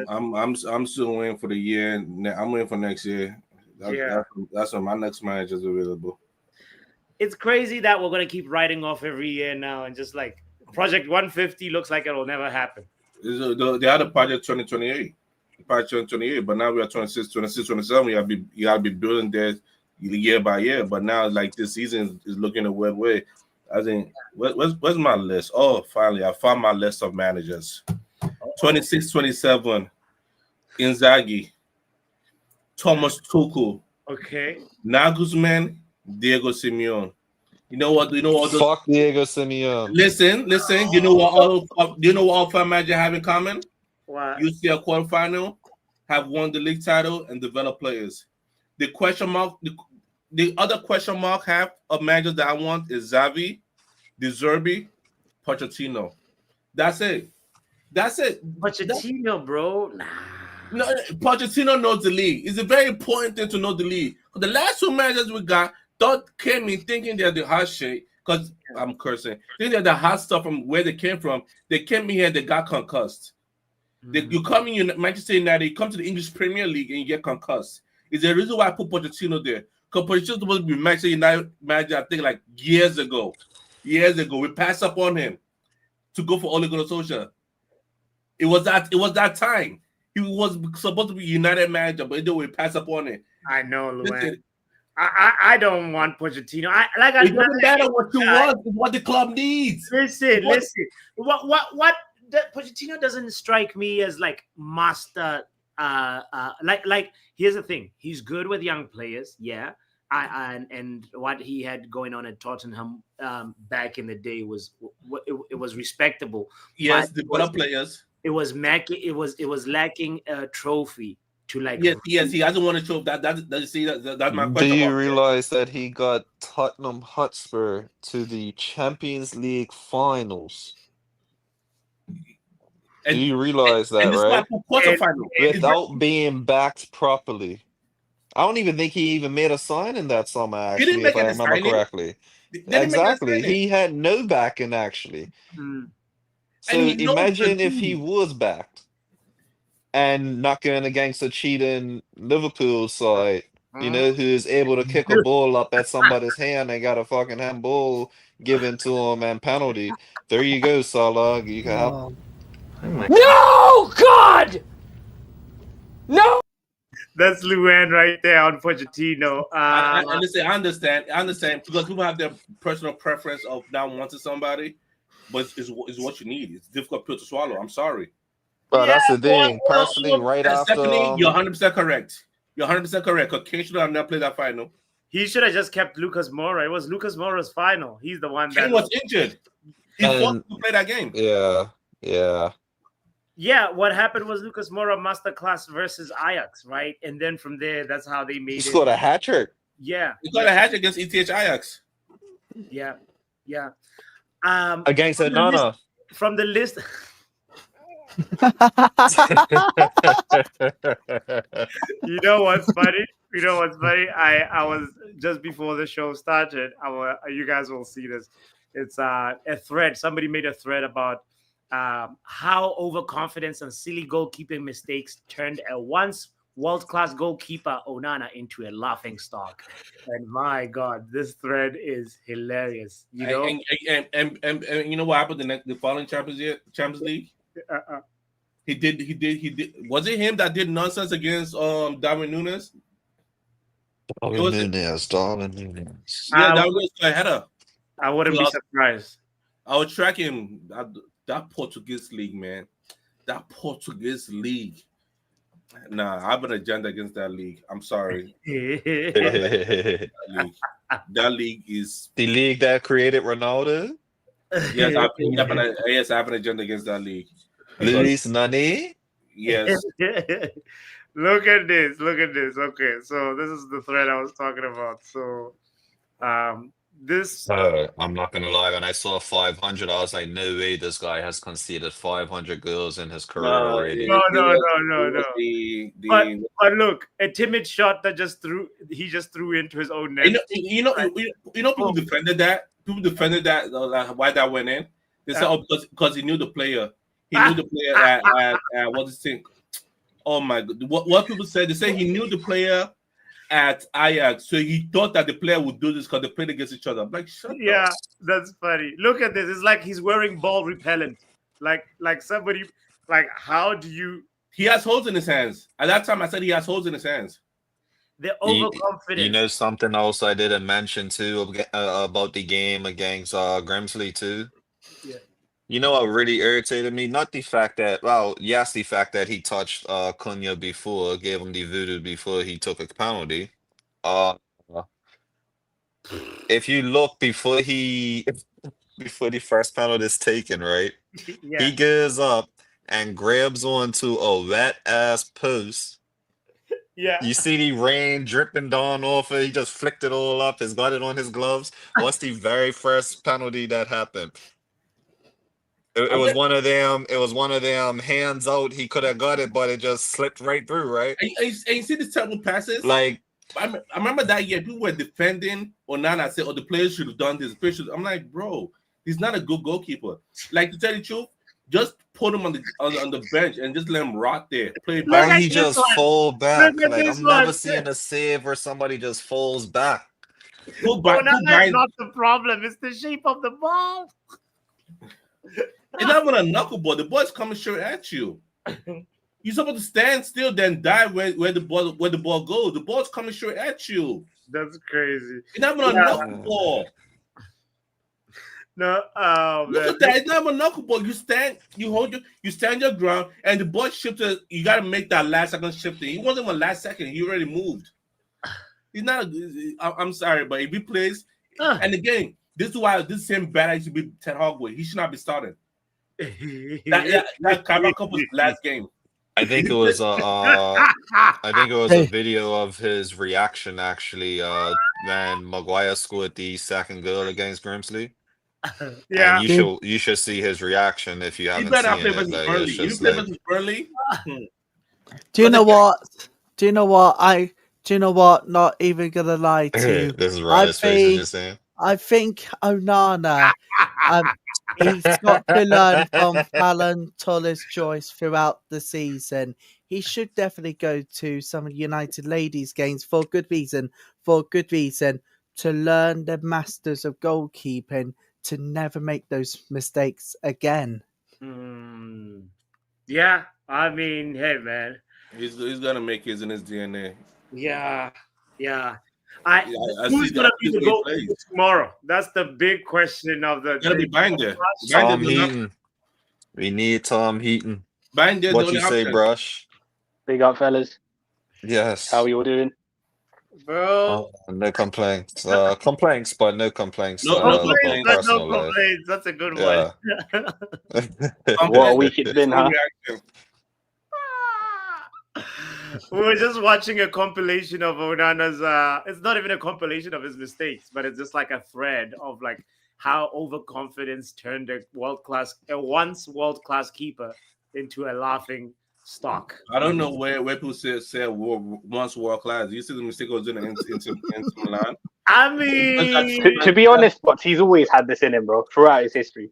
I'm still waiting for the year. I'm waiting for next year. That's when my next manager is available. It's crazy that we're gonna keep writing off every year now, and just like Project 150 looks like it'll never happen. They had a project 2028. Project 2028, but now we are 26, 27. You gotta be building there year by year. But now, this season is looking a weird way. I think where's my list? Oh, finally, I found my list of managers. 26, 27. Inzaghi, Thomas Tuchel, Okay. Nagelsmann, Diego Simeone. You know what? Fuck Diego Simeone. Listen. You know what all five managers have in common? What? UCL quarterfinal, have won the league title, and develop players. The question mark, the other question mark half of managers that I want is Xavi, De Zerbi, Pochettino. That's it. Pochettino, bro. Nah. No, Pochettino knows the league. It's a very important thing to know the league. The last two managers we got came in thinking they're the hot shit, because I'm cursing. Thinking they're the hot stuff from where they came from. They came in here, they got concussed. You come in Manchester United, you come to the English Premier League and you get concussed. Is the reason why I put Pochettino there. Because Pochettino was supposed to be Manchester United manager, I think years ago. We passed up on him to go for Ole Gunnar Solskjaer. It was that time. He was supposed to be United manager, but we passed up on it. I know, Luan. I don't want Pochettino. It doesn't matter what you want. It's what the club needs. Listen. What Pochettino doesn't strike me as master like here's the thing, he's good with young players, yeah. And what he had going on at Tottenham back in the day it was respectable. Yes, but develop players. it was lacking a trophy to like. Yes, he hasn't won a trophy. That's my Do question. you realize that he got Tottenham Hotspur to the Champions League finals? Do you realize that, and this right? quarterfinal Without being backed properly. I don't even think he even made a signing that summer, He didn't actually, if make I any remember signing. correctly. They didn't make any Exactly. signing. He had no backing, actually. Mm. So And he knows imagine the if he team. was backed and not going against a cheating Liverpool side, you know, who is able to kick a ball up at somebody's hand and got a fucking handball given to him and penalty. There you go, Salah. You can have. No, God, no. That's Luan right there on Pochettino. I understand because people have their personal preference of not wanting somebody, but it's what you need. It's difficult pill to swallow. I'm sorry. Well, that's the thing. Personally, right after. Stephanie, you're 100% correct. You're 100% correct. Because Kane should have never played that final. He should have just kept Lucas Moura. It was Lucas Moura's final. He's the one Kane that was injured. He forced to play that game. Yeah. Yeah, what happened was Lucas Moura masterclass versus Ajax, right? And then from there, that's how they made He it. scored a hat trick. Yeah. He got a hat trick against ETH Ajax. Yeah. Against Onana. From the list. You know what's funny? I was just before the show started. You guys will see this. It's a thread. Somebody made a thread about how overconfidence and silly goalkeeping mistakes turned a once world-class goalkeeper Onana into a laughing stock. And my God, this thread is hilarious. You know, and you know what happened the following Champions League? He did. Was it him that did nonsense against Darwin Núñez? Darwin Núñez. Yeah, that was a header. I wouldn't be surprised. I would track him. That Portuguese league, man. That Portuguese league. Nah, I have an agenda against that league. I'm sorry. That league is the league that created Ronaldo. Yes, I have an agenda against that league. Luis Nani? Yes. Look at this. Okay, so this is the thread I was talking about. So this I'm not gonna lie, when I saw 500, I was like, no way this guy has conceded 500 goals in his career already. No. But look, a timid shot that he just threw into his own net. You know, people defended that. Why that went in. They said, because he knew the player. He knew the player at what is it? Oh my God! What people said? They said he knew the player at Ajax, so he thought that the player would do this because they played against each other. I'm like, shut up. That's funny. Look at this. It's like he's wearing ball repellent. Like somebody. Like, how do you? He has holes in his hands. At that time, I said he has holes in his hands. They're overconfident. You know something else I didn't mention too about the game against Grimsley too. Yeah. You know what really irritated me? Not the fact that, the fact that he touched Cunha before, gave him the voodoo before he took a penalty. If you look before the first penalty is taken, right? Yeah. He goes up and grabs onto a wet ass post. Yeah. You see the rain dripping down off it. He just flicked it all up. He's got it on his gloves. What's the very first penalty that happened? It was one of them. It was one of them hands out. He could have got it, but it just slipped right through, right? And you see the terrible passes? Like, I remember that year, people were defending Onana, said, the players should have done this. I'm like, bro, he's not a good goalkeeper. Like, to tell the truth, just put him on the bench and just let him rot there. Play back. Or he just fall back. Like, I'm never seeing a save where somebody just falls back. Onana is not the problem. It's the shape of the ball. It's not even a knuckleball. The ball's coming straight at you. You're supposed to stand still, then dive where the ball goes. The ball's coming straight at you. That's crazy. It's not even a knuckleball. No, Look at that. It's not a knuckleball. You stand your ground, and the ball shifted. You got to make that last second shifting. He wasn't even last second. He already moved. He's not. I'm sorry, but if he plays, and again, this is why this same bad I should be Ted Hogway. He should not be started. That Carabao Cup was the last game. I think it was a video of his reaction actually when Maguire scored the second goal against Grimsby. Yeah, And you should see his reaction if you haven't better not seen play it. versus Like, Burnley. it's If you just play like, versus Burnley, Do you know what? Do you know what? Do you know what? Not even gonna lie to you. this is right. His face is just saying. I think Onana, he's got to learn from Fallon Torres-Joyce throughout the season. He should definitely go to some United ladies games for good reason. To learn the masters of goalkeeping, to never make those mistakes again. Yeah, I mean, hey, man. he's gonna make it in his DNA. Yeah. I Who's see gonna that be the this way he goalkeeper plays. tomorrow? That's the big question of the. It's gonna be Binder. Tom Binder's enough. Heaton. We need Tom Heaton. Binder's What the you only say, option. Brush? Big up, fellas. Yes. How are you all doing? Bro, No complaints. Complaints, but no complaints. No no about complaints, but no personal life. complaints. That's a good Yeah. one. What a week it's been, huh? Reaction. We were just watching a compilation of Onana's. It's not even a compilation of his mistakes, but it's just like a thread of like how overconfidence turned a once world class keeper into a laughing stock. I don't know where people say once world class. You see the mistake was doing into Milan. I mean, To be honest, but he's always had this in him, bro, throughout his history.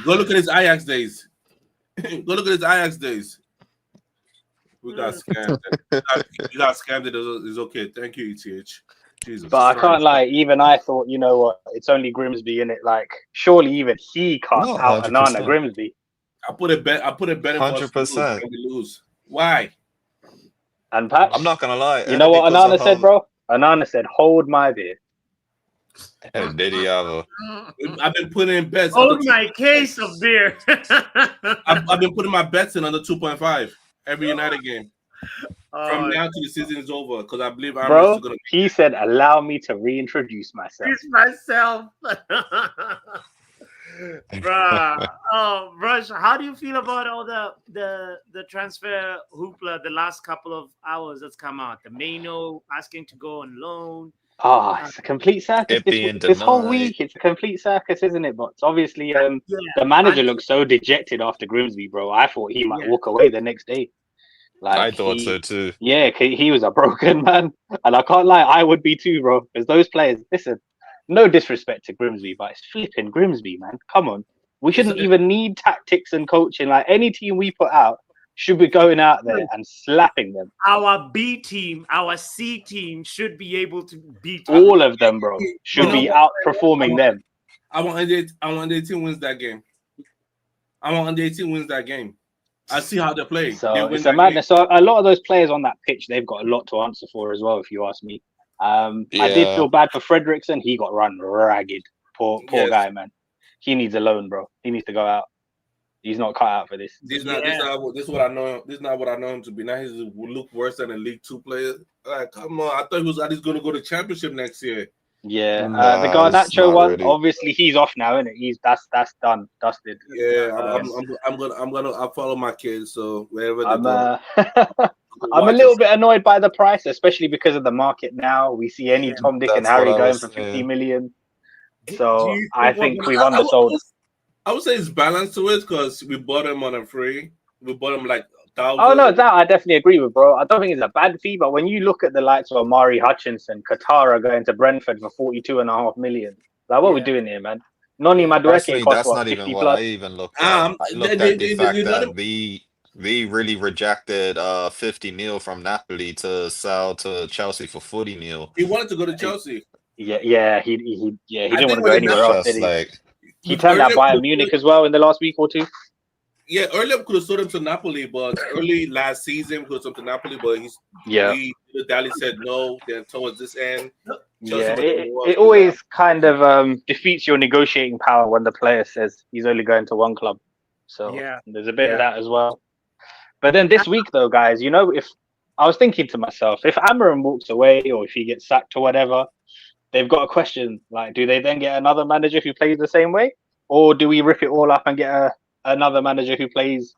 Go look at his Ajax days. We got scammed. You got scammed. It's okay. Thank you, ETH. Jesus. But I can't lie, even I thought, you know what, it's only Grimsby in it. Like, surely even he can't No, out 100%. Onana Grimsby. I put a bet in for us to 100%. lose, and we lose. Why? And Pat, I'm not gonna lie. you know what because Onana of said, bro? Onana said, hold my beer. Did he ever? I've been putting in bets. hold my case of beer. I've been putting my bets in under 2.5 every United game. From now to the season is over, because I believe Bro, is gonna he said, allow me to reintroduce myself. It's myself. Bruh. Oh, Rush, how do you feel about all the transfer hoopla the last couple of hours that's come out? The Maino asking to go on loan. It's a complete circus. It being This whole denied. week, it's a complete circus, isn't it? But obviously, the manager looks so dejected after Grimsby, bro. I thought he might walk away the next day. Like, I thought so too. Yeah, he was a broken man. And I can't lie, I would be too, bro. Because those players, listen, no disrespect to Grimsby, but it's flipping Grimsby, man. Come on. We shouldn't even need tactics and coaching. Like, any team we put out should be going out there and slapping them. Our B team, our C team should be able to beat all of them, bro. Should be outperforming them. I want under 18 wins that game. I want under 18 wins that game. I see how they play. So it's a madness. So a lot of those players on that pitch, they've got a lot to answer for as well, if you ask me. I did feel bad for Fredrickson. He got run ragged. Poor guy, man. He needs a loan, bro. He needs to go out. He's not cut out for this. This is what I know. This is not what I know him to be. Now he's look worse than a League Two player. Like, come on! I thought he was at least going to go to Championship next year. Yeah, the Garnacho one. Really. Obviously, he's off now, isn't it? That's done, dusted. Yeah, I follow my kids, so wherever they go. I'm a little bit annoyed by the price, especially because of the market now. We see any Tom, Dick, and Harry going for 50 million. So I think we've undersold. I would say it's balanced to it because we bought him on a free. We bought him like 1,000. Oh no, that I definitely agree with, bro. I don't think it's a bad fee, but when you look at the likes of Amari Hutchinson, Katara going to Brentford for 42.5 million, like what are we doing here, man? Noni Madueke cost what, 50 plus? I even looked at. I looked at the fact that we really rejected 50 mil from Napoli to sell to Chelsea for 40 mil. He wanted to go to Chelsea. He didn't want to go anywhere else. Did he? He turned out Bayern Munich as well in the last week or two. Yeah, earlier we could have sold him to Napoli, but early last season we could have sold him to Napoli, but Dali said no. Then towards this end, Yeah, were the worst it always kind of defeats your negotiating power when the player says he's only going to one club. So Yeah. there's a bit Yeah. of that as well. But then this week, though, guys, you know, if I was thinking to myself, if Amarim walks away or if he gets sacked or whatever, they've got a question like, do they then get another manager who plays the same way, or do we rip it all up and get another manager who plays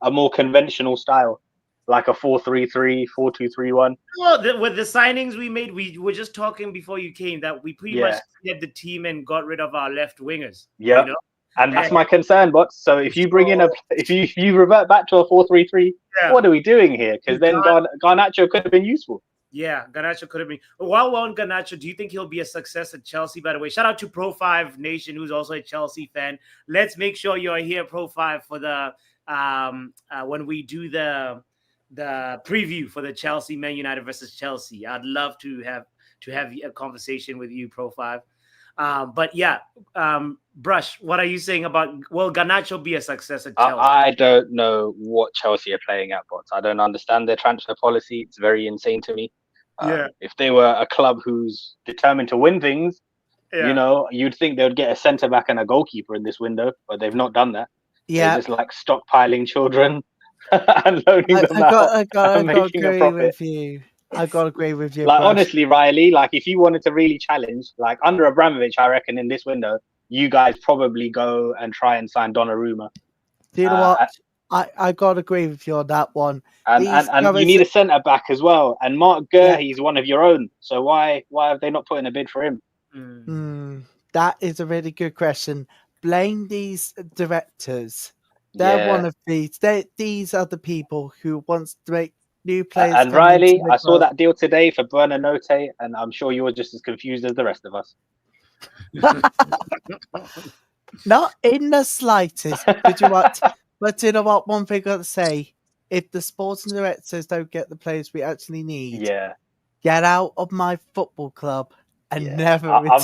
a more conventional style, like a 4-3-3, 4-2-3-1? Well, with the signings we made, we were just talking before you came that we pretty much cleared the team and got rid of our left wingers. Yeah. You know? And that's my concern, Bots. So if you bring in if you revert back to a 4-3-3, what are we doing here? Because then Garnacho could have been useful. Yeah, Garnacho could have been. While we're on Garnacho, do you think he'll be a success at Chelsea? By the way, shout out to Pro5 Nation, who's also a Chelsea fan. Let's make sure you're here, Pro5, for the when we do the preview for the Chelsea Man United versus Chelsea. I'd love to have a conversation with you, Pro5. But yeah, Brush, what are you saying about, will Garnacho be a success at Chelsea? I don't know what Chelsea are playing at, Bots. I don't understand their transfer policy. It's very insane to me. If they were a club who's determined to win things, you know, you'd think they would get a centre back and a goalkeeper in this window, but they've not done that. Yeah, they're just like stockpiling children and loaning them out. I got and making a agree profit. with you. I got to agree with you. Like, Brush. honestly, Riley, like if you wanted to really challenge, like under Abramovich, I reckon in this window, you guys probably go and try and sign Donnarumma. Do you know what? I got to agree with you on that one. And you need a centre back as well. And Mark Gurley's one of your own. So why have they not put in a bid for him? That is a really good question. Blame these directors. They're one of these. These are the people who wants to make new players. And Riley, I saw that deal today for Bernanote, and I'm sure you're just as confused as the rest of us. Not in the slightest. But you know what? But you know what? One thing I got to say: if the sporting directors don't get the players we actually need, get out of my football club and never return.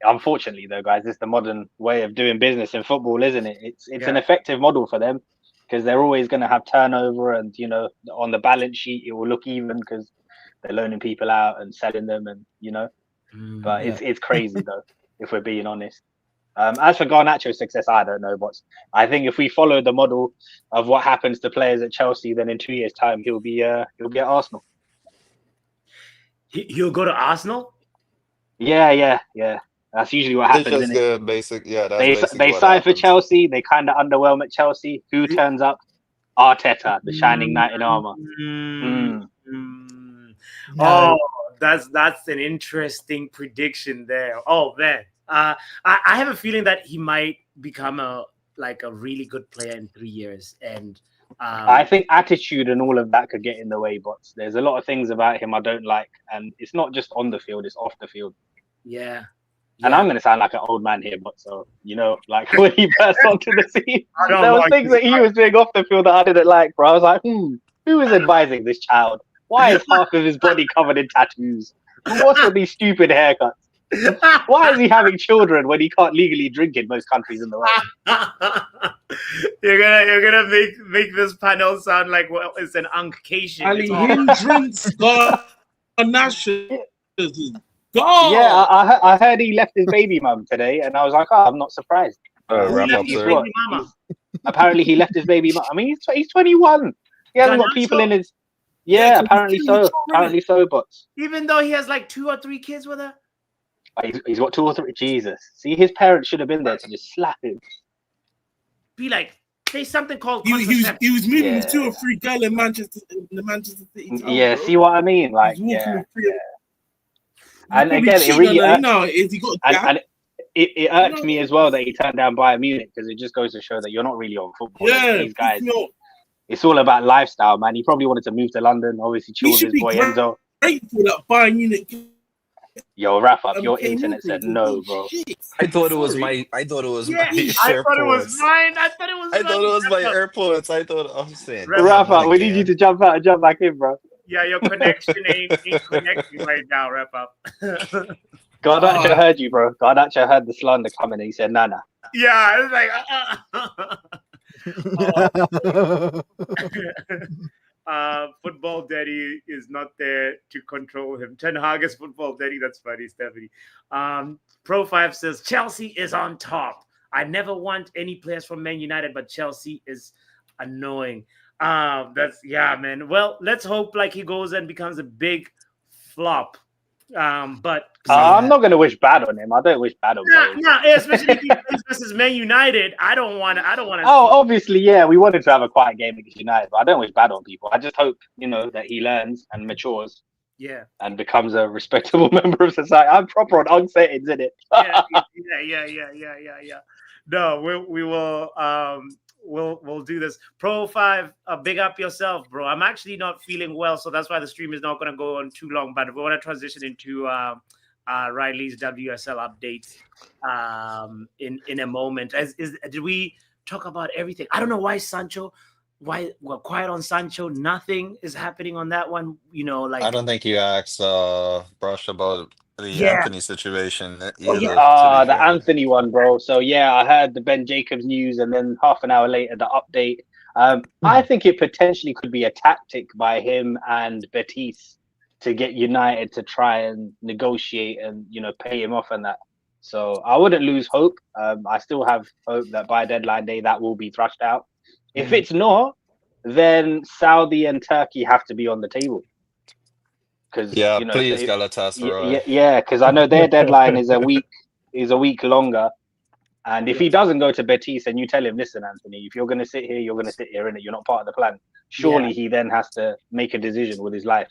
Unfortunately, though, guys, it's the modern way of doing business in football, isn't it? It's an effective model for them because they're always going to have turnover, and you know, on the balance sheet, it will look even because they're loaning people out and selling them, and you know. But it's crazy though, if we're being honest. As for Garnacho's success, I don't know, but I think if we follow the model of what happens to players at Chelsea, then in 2 years' time he'll be at Arsenal. He'll go to Arsenal? Yeah. That's usually what happens. They sign for Chelsea. They kind of underwhelm at Chelsea. Who turns up? Arteta, the shining knight in armor. Oh, that's an interesting prediction there. Oh man. I have a feeling that he might become a really good player in 3 years, and I think attitude and all of that could get in the way. But there's a lot of things about him I don't like, and it's not just on the field; it's off the field. Yeah. And I'm going to sound like an old man here, but so you know, like when he burst onto the scene, there was things that he was doing off the field that I didn't like, bro. I was like, who is advising this child? Why is half of his body covered in tattoos? What's with these stupid haircuts? Why is he having children when he can't legally drink in most countries in the world? You're gonna make this panel sound like it's an Cation. Ali hindrance Garnacho. Yeah, I heard he left his baby mum today, and I was like, I'm not surprised. Apparently, he left his baby mum. I mean, he's 21. He hasn't got people in his. Yeah, apparently so. Apparently so, but even though he has like 2 or 3 kids with her. He's got 2 or 3. Jesus. See, his parents should have been there to just slap him. Be like, say something called. He was moving with 2 or 3 girls in the Manchester City. Yeah, bro. See what I mean? Like, And again, it really it irked me as well that he turned down Bayern Munich, because it just goes to show that you're not really on football. Yeah, these guys. It's all about lifestyle, man. He probably wanted to move to London. Obviously, chill with his boy Enzo. Grateful that Bayern Munich. Yo, wrap up. Your internet said no, bro. I thought it was my. I thought it was my. I thought it was mine. I thought it was my AirPods. I thought I'm saying. Wrap up. We need you to jump out and jump back in, bro. Yeah, your connection ain't connecting right now. Wrap up. Garnacho heard you, bro. Garnacho heard the slander coming, and he said, "Nah." Yeah, it's like. Football Daddy is not there to control him. Ten Hag is Football Daddy. That's funny, Stephanie. Pro5 says Chelsea is on top. I never want any players from Man United, but Chelsea is annoying. That's man. Well, let's hope like he goes and becomes a big flop. But I'm not going to wish bad on him. I don't wish bad on players. Especially if he plays versus Man United. I don't want to. Oh, obviously, yeah, we wanted to have a quiet game against United, but I don't wish bad on people. I just hope, that he learns and matures. Yeah. And becomes a respectable member of society. I'm proper on settings, isn't it? Yeah. No, we will. We'll do this. Pro5, big up yourself, bro. I'm actually not feeling well, so that's why the stream is not going to go on too long. But we want to transition into Riley's WSL updates in a moment. Did we talk about everything? I don't know why Sancho. Why we're quiet on Sancho? Nothing is happening on that one. I don't think you asked Brush about the Anthony situation. The Anthony one, bro. So I heard the Ben Jacobs news, and then half an hour later the update. I think it potentially could be a tactic by him and Betis to get United to try and negotiate and pay him off and that. So I wouldn't lose hope. I still have hope that by deadline day that will be thrashed out. If it's not, then Saudi and Turkey have to be on the table. Because please Galatasaray. Because I know their deadline is a week longer. And if he doesn't go to Betis and you tell him, listen, Anthony, if you're going to sit here, you're going to sit here, innit? You're not part of the plan. Surely he then has to make a decision with his life.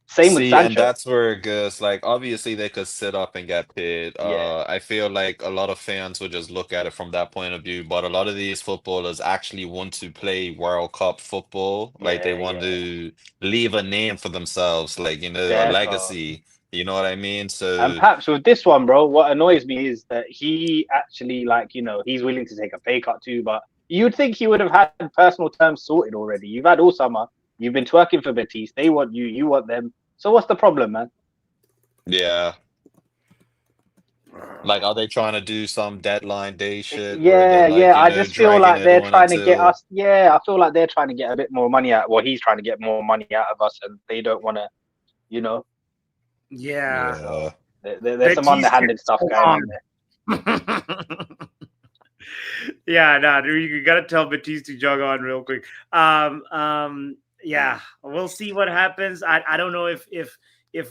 Same with Sancho. And that's where it goes. Like, obviously, they could sit up and get paid. I feel like a lot of fans would just look at it from that point of view. But a lot of these footballers actually want to play World Cup football. Like, they want to leave a name for themselves, like, a legacy. You know what I mean? So, and perhaps with this one, bro, what annoys me is that he actually, he's willing to take a pay cut too. But you'd think he would have had personal terms sorted already. You've had all summer. You've been twerking for Betis. They want you. You want them. So what's the problem, man? Yeah. Like, are they trying to do some deadline day shit? I just feel like they're trying to get us. Yeah, I feel like they're trying to get a bit more money out. Well, he's trying to get more money out of us, and they don't want to, Yeah. There's some underhanded stuff going on there. You gotta tell Betis to jog on real quick. We'll see what happens. I don't know if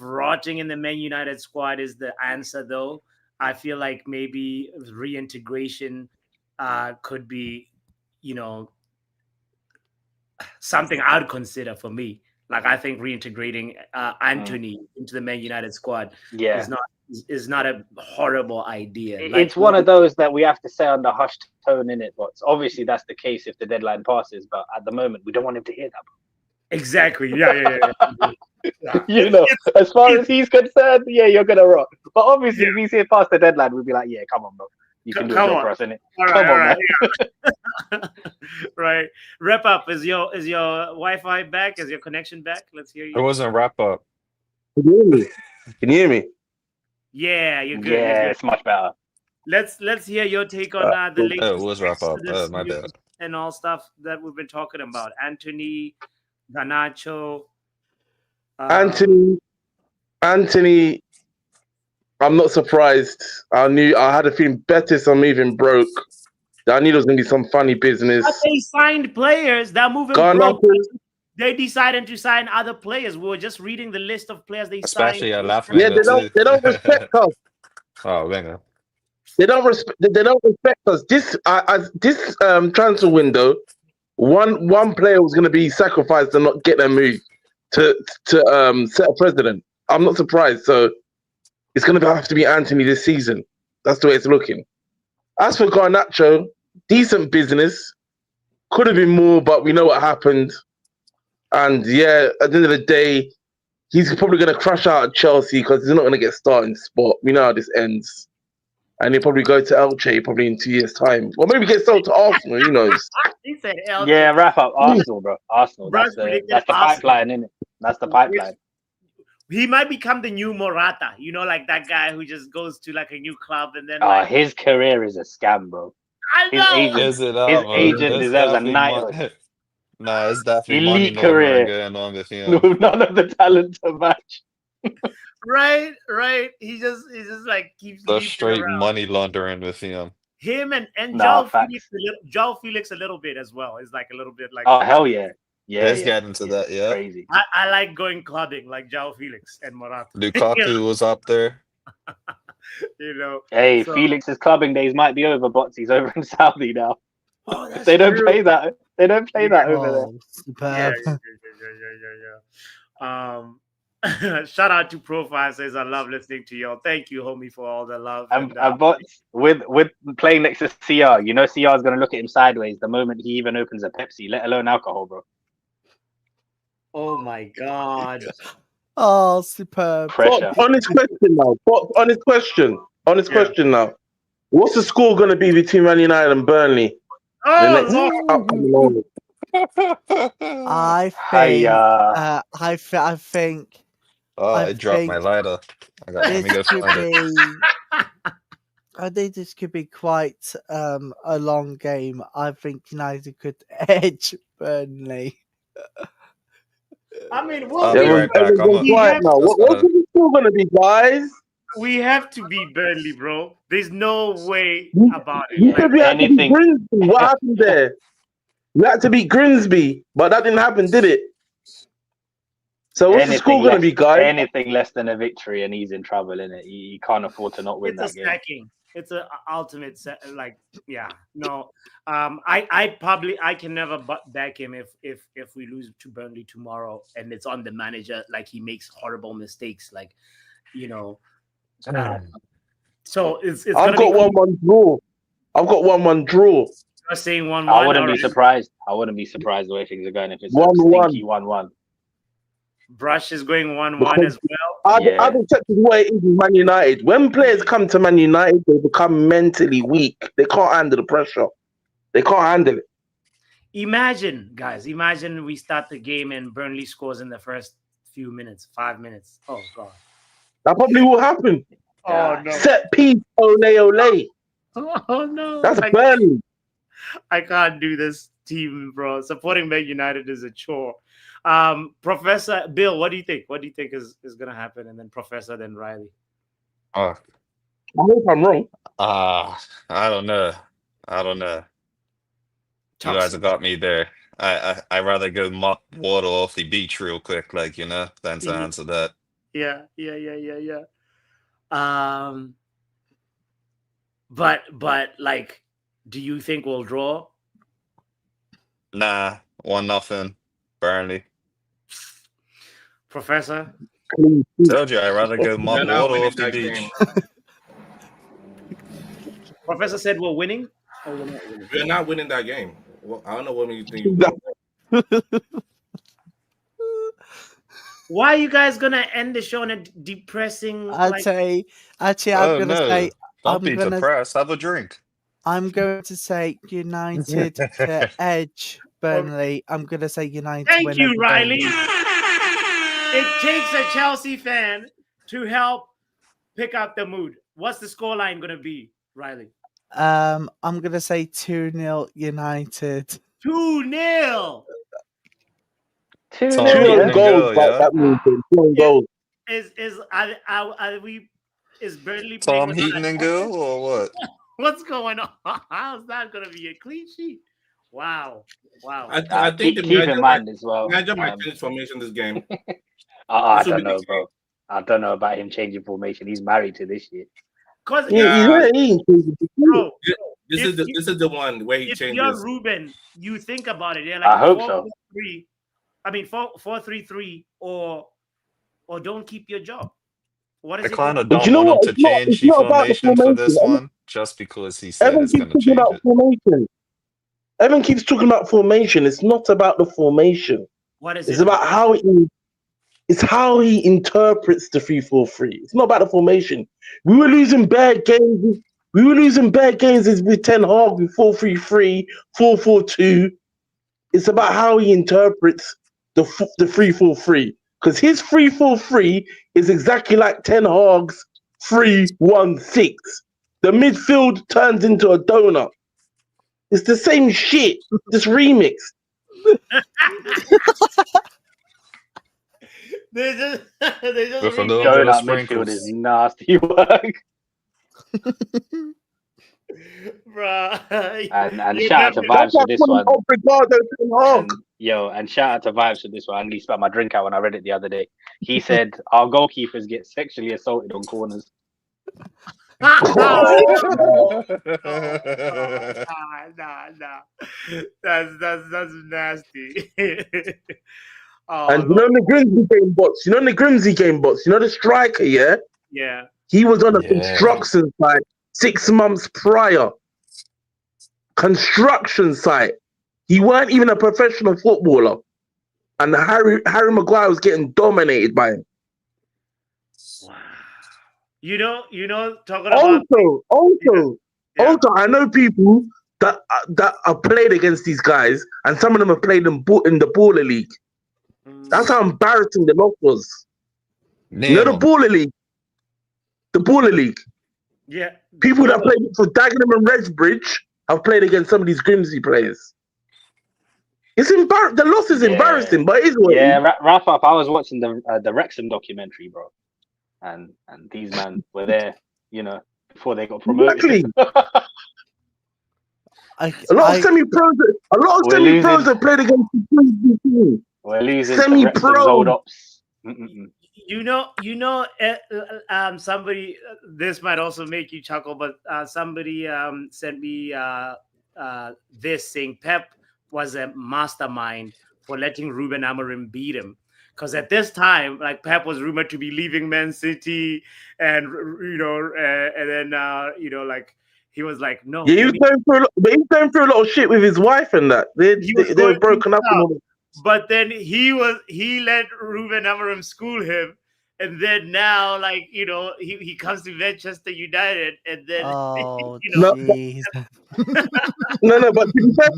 rotting in the Man United squad is the answer, though. I feel like maybe reintegration could be, something I'd consider for me. Like, I think reintegrating Anthony into the Man United squad is not a horrible idea. It's one of those that we have to say on the hushed tone in it. But obviously that's the case if the deadline passes. But at the moment, we don't want him to hear that. Exactly. Yeah. As far as he's concerned, you're gonna rock. But obviously, if he's here past the deadline, we'll be like, come on, bro. You can do it for us, innit? Come on, man. Yeah. Right. Wrap up. Is your Wi-Fi back? Is your connection back? Let's hear you. It wasn't wrap up. Can you hear me? Yeah, you're good. Yeah, it's much better. Let's hear your take on the latest. It was wrap up. My bad. And all stuff that we've been talking about. Anthony, Garnacho. Anthony. I'm not surprised. I had a feeling Betis are moving broke. I knew there was going to be some funny business. But they signed players that are moving broke. They decided to sign other players. We were just reading the list of players they signed. Especially laughing. Yeah, they don't respect us. Oh, venga. They don't respect us. This transfer window, one player was going to be sacrificed and not get their move to set a precedent. I'm not surprised. So it's going to have to be Anthony this season. That's the way it's looking. As for Garnacho, decent business. Could have been more, but we know what happened. And at the end of the day, he's probably going to crash out at Chelsea because he's not going to get starting spot. We know how this ends. And he'll probably go to Elche probably in 2 years' time. Or maybe get sold to Arsenal, who knows? He said Elche. Yeah, wrap up. Arsenal, bro. Arsenal. That's the pipeline, isn't it? That's the pipeline. He might become the new Morata, like that guy who just goes to like a new club and then. His career is a scam, bro. I know. His agent deserves a knighthood. Nah, it's definitely money Elite laundering career. going on with him. With none of the talent to match. Right. He just like keeps The leaping straight around. money laundering with him. Him and Nah, Joe facts. Felix a little bit as well. It's like a little bit like Oh hell yeah. Yeah, Let's yeah. get into that, yeah. Crazy. I like going clubbing like Joe Felix and Morata. Lukaku was up there. You know. Hey, So- Felix's clubbing days might be over, but he's over in Saudi now. Oh, that's They don't true. play that. They don't play that over there. Oh, Yeah, superb. yeah. Shout out to Profile says I love listening to y'all. Thank you, homie, for all the love. And but with playing next to CR, you know CR is gonna look at him sideways the moment he even opens a Pepsi, let alone alcohol, bro. Oh my god. Oh, superb. Pressure. Honest question now. Honest question. Honest Yeah. question now. What's the score going to be between Man United and Burnley? The Oh next Lord. upcoming moment? I Hiya. think. I think. Oh, I I dropped think my lighter. Let me go This could find it. be. I think this could be quite a long game. I think United could edge Burnley. I mean, I'll be right back. Everyone's We quiet have- now. Just What's gotta- the score going to be, guys? we have to beat Burnley, bro. There's no way You- about it. You Like, said we had to beat anything. Grimsby. What happened there? We had to beat Grimsby, but that didn't happen, did it? So what's the score going to be, guys? Anything less than a victory, and he's in trouble, innit? He can't afford to not win it's a that game. stacking. It's a ultimate like yeah. No. I can never back him if we lose to Burnley tomorrow and it's on the manager, like he makes horrible mistakes, like you know. So it's I've got 1-1 draw. I've got 1-1 draw. You're saying 1-1. I wouldn't be already. surprised. I wouldn't be surprised the way things are going if it's a 1-1. stinky 1-1. Brush is going 1-1 as well. I've accepted what it is with Man United. When players come to Man United, they become mentally weak. They can't handle the pressure. They can't handle it. Imagine, guys, we start the game and Burnley scores in the first few minutes, 5 minutes. Oh god. That probably will happen. Oh no. Set piece, ole. Oh no. That's Burnley. I can't do this team, bro. Supporting Man United is a chore. Professor Bill, what do you think? What do you think is gonna happen? And then Professor, then Riley. Oh, I hope I'm wrong. I don't know. You guys have got me there. I rather go mop water off the beach real quick, like than to answer that. Yeah. But like, do you think we'll draw? Nah, 1-0 Burnley. Professor? Told you I'd rather go mop They're not water winning off the that beach. game. Professor said we're winning? Or we're not winning? We're not winning that game. Well, I don't know what you think. Why are you guys gonna end the show on a depressing? I'd say, actually, I'm gonna say, Don't I'm be gonna- depressed. Have a drink. I'm going to say United to edge Burnley. I'm gonna say United. to Thank win you, over Riley. Burnley. It takes a Chelsea fan to help pick up the mood. What's the scoreline gonna be, Riley? I'm gonna say 2-0 United. 2-0. 2-0. Tom, Two you own can goals. go, yeah? That means 2 own goals. Is Burnley Tom playing Heaton and go or what? What's going on? How's that gonna be a clean sheet? Wow. I think Keep in mind as well. Niger might change formation this game. I This will don't be know, the bro. I don't know about him changing formation. He's married to this shit. Cause Yeah. bro, This is the one where he if you're changes. Ruben, you think about it. They're like I hope so. 4-3. I mean 4-3-3 or don't keep your job. What is I it? kind of But don't you know want what? him to change It's the not about the formation for this formation. one, just because he said Evan it's keeps going to talking change about it. formation. Evan keeps talking about formation. It's not about the formation. What is It's it? about how he interprets the 3-4-3. It's not about the formation. We were losing bad games. With Ten Hag with 4-3-3, 4-4-2. It's about how he interprets the 3-4-3. Because his 3-4-3 is exactly like Ten Hag's 3-1-6. The midfield turns into a donut. It's the same shit, just remixed. they just From the remix- Going little out midfield is sprinkles. nasty work. Bruh. And You shout out to never- That's Vibes for like this calling one. Obrigado Ten Hag. And shout out to Vibes for this one. I nearly spat my drink out when I read it the other day. He said our goalkeepers get sexually assaulted on corners. Oh, nah. That's nasty. Oh, And you know Lord. the Grimsby game bots. You know the Grimsby game bots. You know the striker, yeah. Yeah. He was on a Yeah. construction site 6 months prior. Construction site. He weren't even a professional footballer, and Harry Maguire was getting dominated by him. Wow. You know, talking about Also, yeah. I know people that have played against these guys, and some of them have played in the Baller League. That's how embarrassing the loss was. You know the Baller League? The Baller League. Yeah. People that played for Dagenham and Redbridge have played against some of these Grimsby players. It's the loss is embarrassing, but it is what it is. Wrap up. I was watching the Wrexham documentary, bro, and these men were there, before they got promoted. Exactly. I, A lot of semi-pros have played against the Grimsby team. We're losing to Wrexham's old ops. Somebody. This might also make you chuckle, but somebody sent me this saying Pep was a mastermind for letting Ruben Amorim beat him. Because at this time, like Pep was rumored to be leaving Man City, and and then like he was like, no. Yeah, he was going through a lot of shit with his wife and that. They were broken up. But then he let Ruben Amorim school him, and then now, like, he comes to Manchester United, and then jeez. No, but to be fair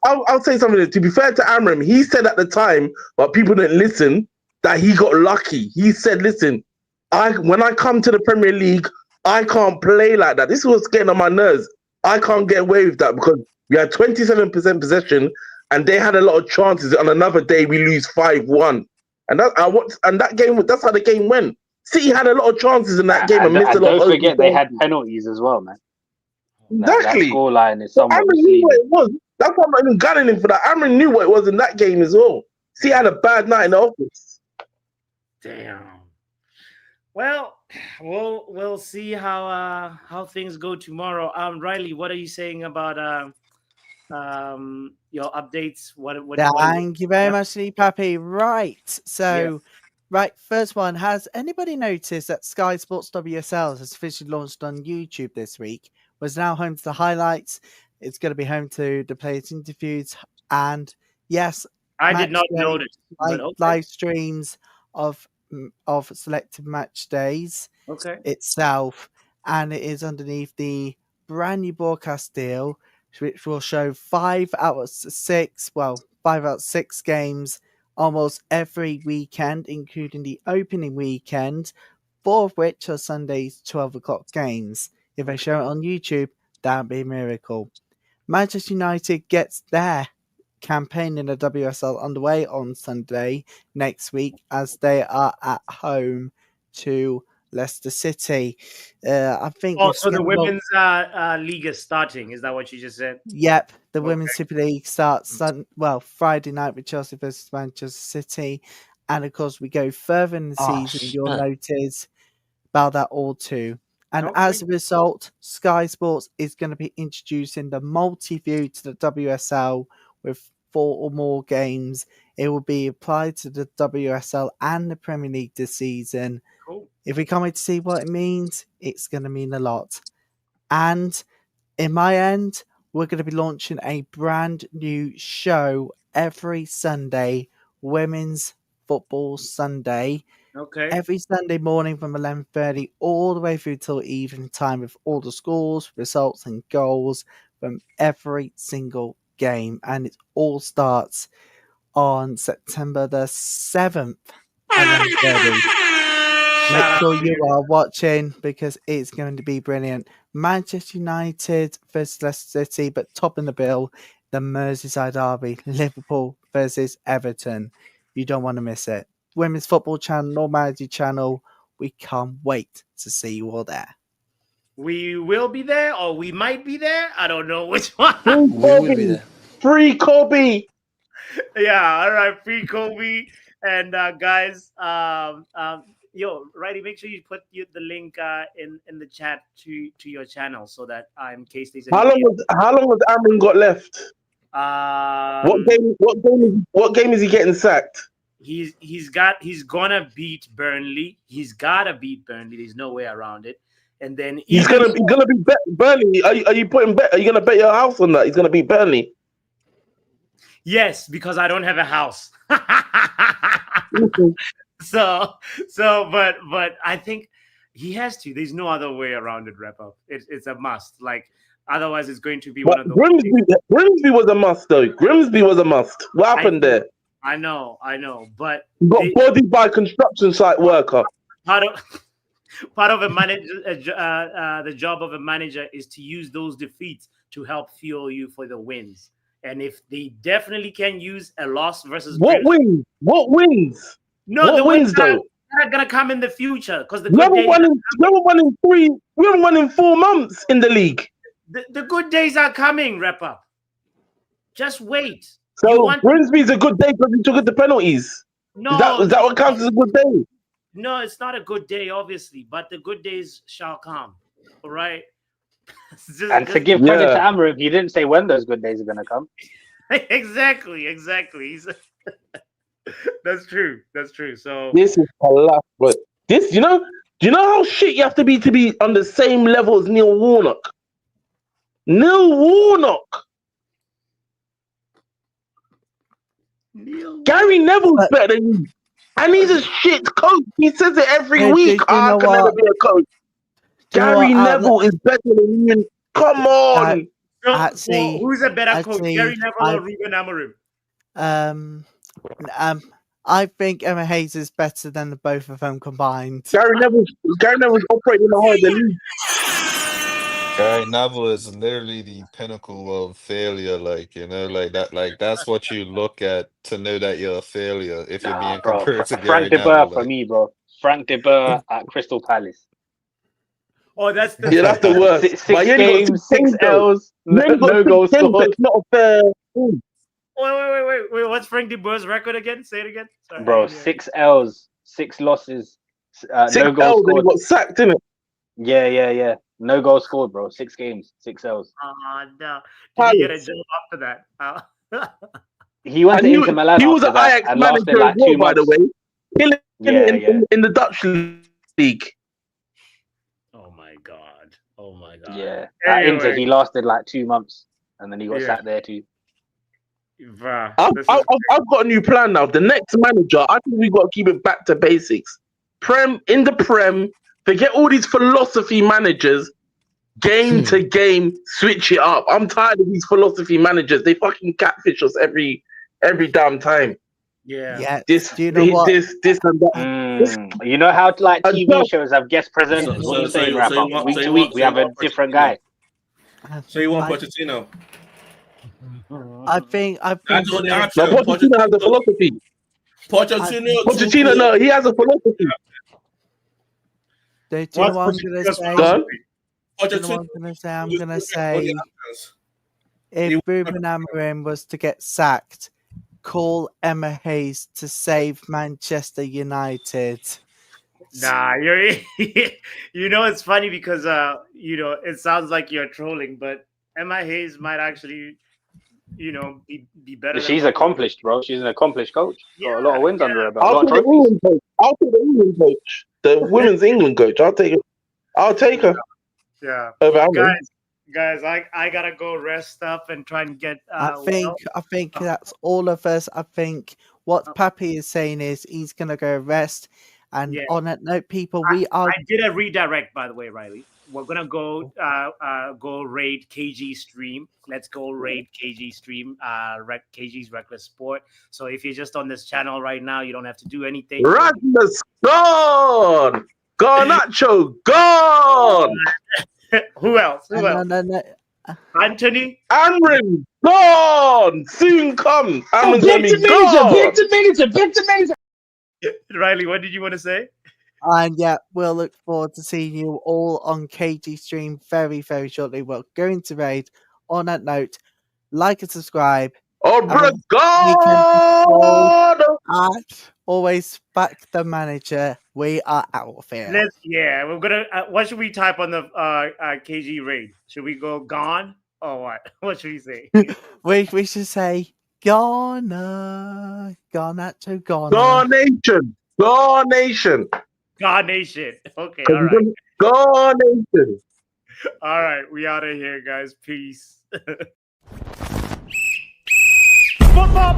I'll say something. To be fair to Amram, he said at the time, but people didn't listen, that he got lucky. He said, listen, when I come to the Premier League, I can't play like that. This is what's getting on my nerves. I can't get away with that because we had 27% possession and they had a lot of chances. On another day, we lose 5-1. And that game, that's how the game went. City had a lot of chances in that game and missed a lot. Don't forget they had penalties as well, man. Exactly. That scoreline is somewhat Amron knew what it was. That's why I'm not even gunning him for that. Amron knew what it was in that game as well. City had a bad night in the office. Damn. Well, we'll see how things go tomorrow. Riley, what are you saying about your updates? Thank you very much, Lee Pappy. Right. So, first one. Has anybody noticed that Sky Sports WSL has officially launched on YouTube this week? Was now home to the highlights. It's going to be home to the players' interviews, and yes, I did not notice live streams of selected match days itself, and it is underneath the brand new broadcast deal, which will show 5 out of 6 games almost every weekend, including the opening weekend, 4 of which are Sundays 12 o'clock games. If they show it on YouTube, that would be a miracle. Manchester United gets their campaign in the WSL underway on Sunday next week as they are at home to Leicester City. I think. So the women's league is starting. Is that what you just said? Yep, the women's Super League starts Friday night with Chelsea versus Manchester City, and of course we go further in the season. You'll notice about that all too. And as a result, Sky Sports is going to be introducing the multi-view to the WSL with 4 or more games. It will be applied to the WSL and the Premier League this season. Cool. If we can't wait to see what it means, it's going to mean a lot. And in my end, we're going to be launching a brand new show every Sunday, Women's Football Sunday. Okay. Every Sunday morning from 11:30 all the way through till evening time with all the scores, results and goals from every single game. And it all starts on September the 7th at 11:30. Make sure you are watching because it's going to be brilliant. Manchester United versus Leicester City, but topping the bill the Merseyside derby, Liverpool versus Everton. You don't want to miss it. Women's Football Channel, Normality Channel. We can't wait to see you all there. We will be there, or we might be there. I don't know which one. Free We will be Kobe. there. Free Kobe. Yeah, all right, free Kobe. And guys, yo, Riley, make sure you put the link in the chat to your channel so that in case there's How long has Amrin got left? What game is he getting sacked? He's gonna beat Burnley. He's gotta beat Burnley. There's no way around it. And then He's gonna be Burnley. Are you gonna bet your house on that? He's gonna beat Burnley. Yes, because I don't have a house. But I think he has to. There's no other way around it, wrap up. It's a must. Like otherwise it's going to be one of those. Grimsby was a must though. Grimsby was a must. What happened there? I know, but Got bodied by a construction site worker. Part of a manager, the job of a manager is to use those defeats to help fuel you for the wins. And if they definitely can use a loss versus what wins? No, the wins though are gonna come in the future because the we haven't won in 4 months in the league. The good days are coming, wrap up. Just wait. So Grimsby's a good day because he took it to penalties. No, is that what counts as a good day? No, it's not a good day, obviously, but the good days shall come. All right. And to give credit to Amr, he didn't say when those good days are going to come. Exactly. That's true. So this is collapse, but this, do you know how shit you have to be on the same level as Neil Warnock? Gary Neville's better than you, and he's a shit coach. He says it every week. I can never be a coach. Gary Neville is better than you. Come on. Who's a better coach, Gary Neville or Ruben Amorim? I think Emma Hayes is better than the both of them combined. Gary Neville's operating in the higher league. Gary Neville is literally the pinnacle of failure. Like, like that. Like that's what you look at to know that you're a failure if you're being compared to Frank Gary de Boer Neville. for me, bro. Frank de Boer at Crystal Palace. Oh, that's the that's the worst. 6 games, 6 L's, no goals scored. It's not a fair thing. Wait. What's Frank de Boer's record again? Say it again. Sorry, bro, 6 L's, 6 losses, 6 no goals L's scored. And he got sacked, didn't it? Yeah. No goals scored, bro. 6 games, 6 L's. No. Did he get a job after that? He went to Inter Milan. He was an Ajax manager like as well, 2 months. by the way. Killing in the Dutch league. Oh my god. Yeah. At Inter, he lasted like 2 months, and then he got sacked there too. I've got a new plan now. The next manager, I think we've got to keep it back to basics. Prem, forget all these philosophy managers. Game to game, switch it up. I'm tired of these philosophy managers. They fucking catfish us every damn time. Yeah. This and that. You know how like TV shows have guest presenters. What are you saying, Rafa? Week to week, we have a different guy. So you want Pochettino? I think Pochettino has a philosophy. Pochettino, no, he has a philosophy. Do you know what I'm going to say? I'm going to say if Ruben Amorim was to get sacked, call Emma Hayes to save Manchester United. Nah, it's funny because it sounds like you're trolling, but Emma Hayes might actually be better. She's accomplished, bro. She's an accomplished coach. Got a lot of wins under her belt. I'll take the England coach, the women's England coach. I'll take her. Yeah, guys, I gotta go rest up and try and get. I think that's all of us. I think what Pappy is saying is he's gonna go rest. And on that note, people, I did a redirect, by the way, Riley. We're gonna go raid KG stream. Let's go raid KG stream. KG's Reckless Sport. So if you're just on this channel right now, you don't have to do anything. Rasmus gone. Garnacho gone. Who else? No. Anthony. Amrin gone. Soon come. Amrin's gonna be Victor gone. Manager. Riley, what did you want to say? And yeah, we'll look forward to seeing you all on KG stream very, very shortly. We're going to raid. On that note, like and subscribe. Oh, And bro, we God. at always back the manager. We are out of here. We're gonna. What should we type on the KG raid? Should we go gone or what? What should we say? We should say Ghana to Ghana. Go Nation. Go Nation. God Nation. Okay, all right. Go Nation. All right, we out of here, guys. Peace. Football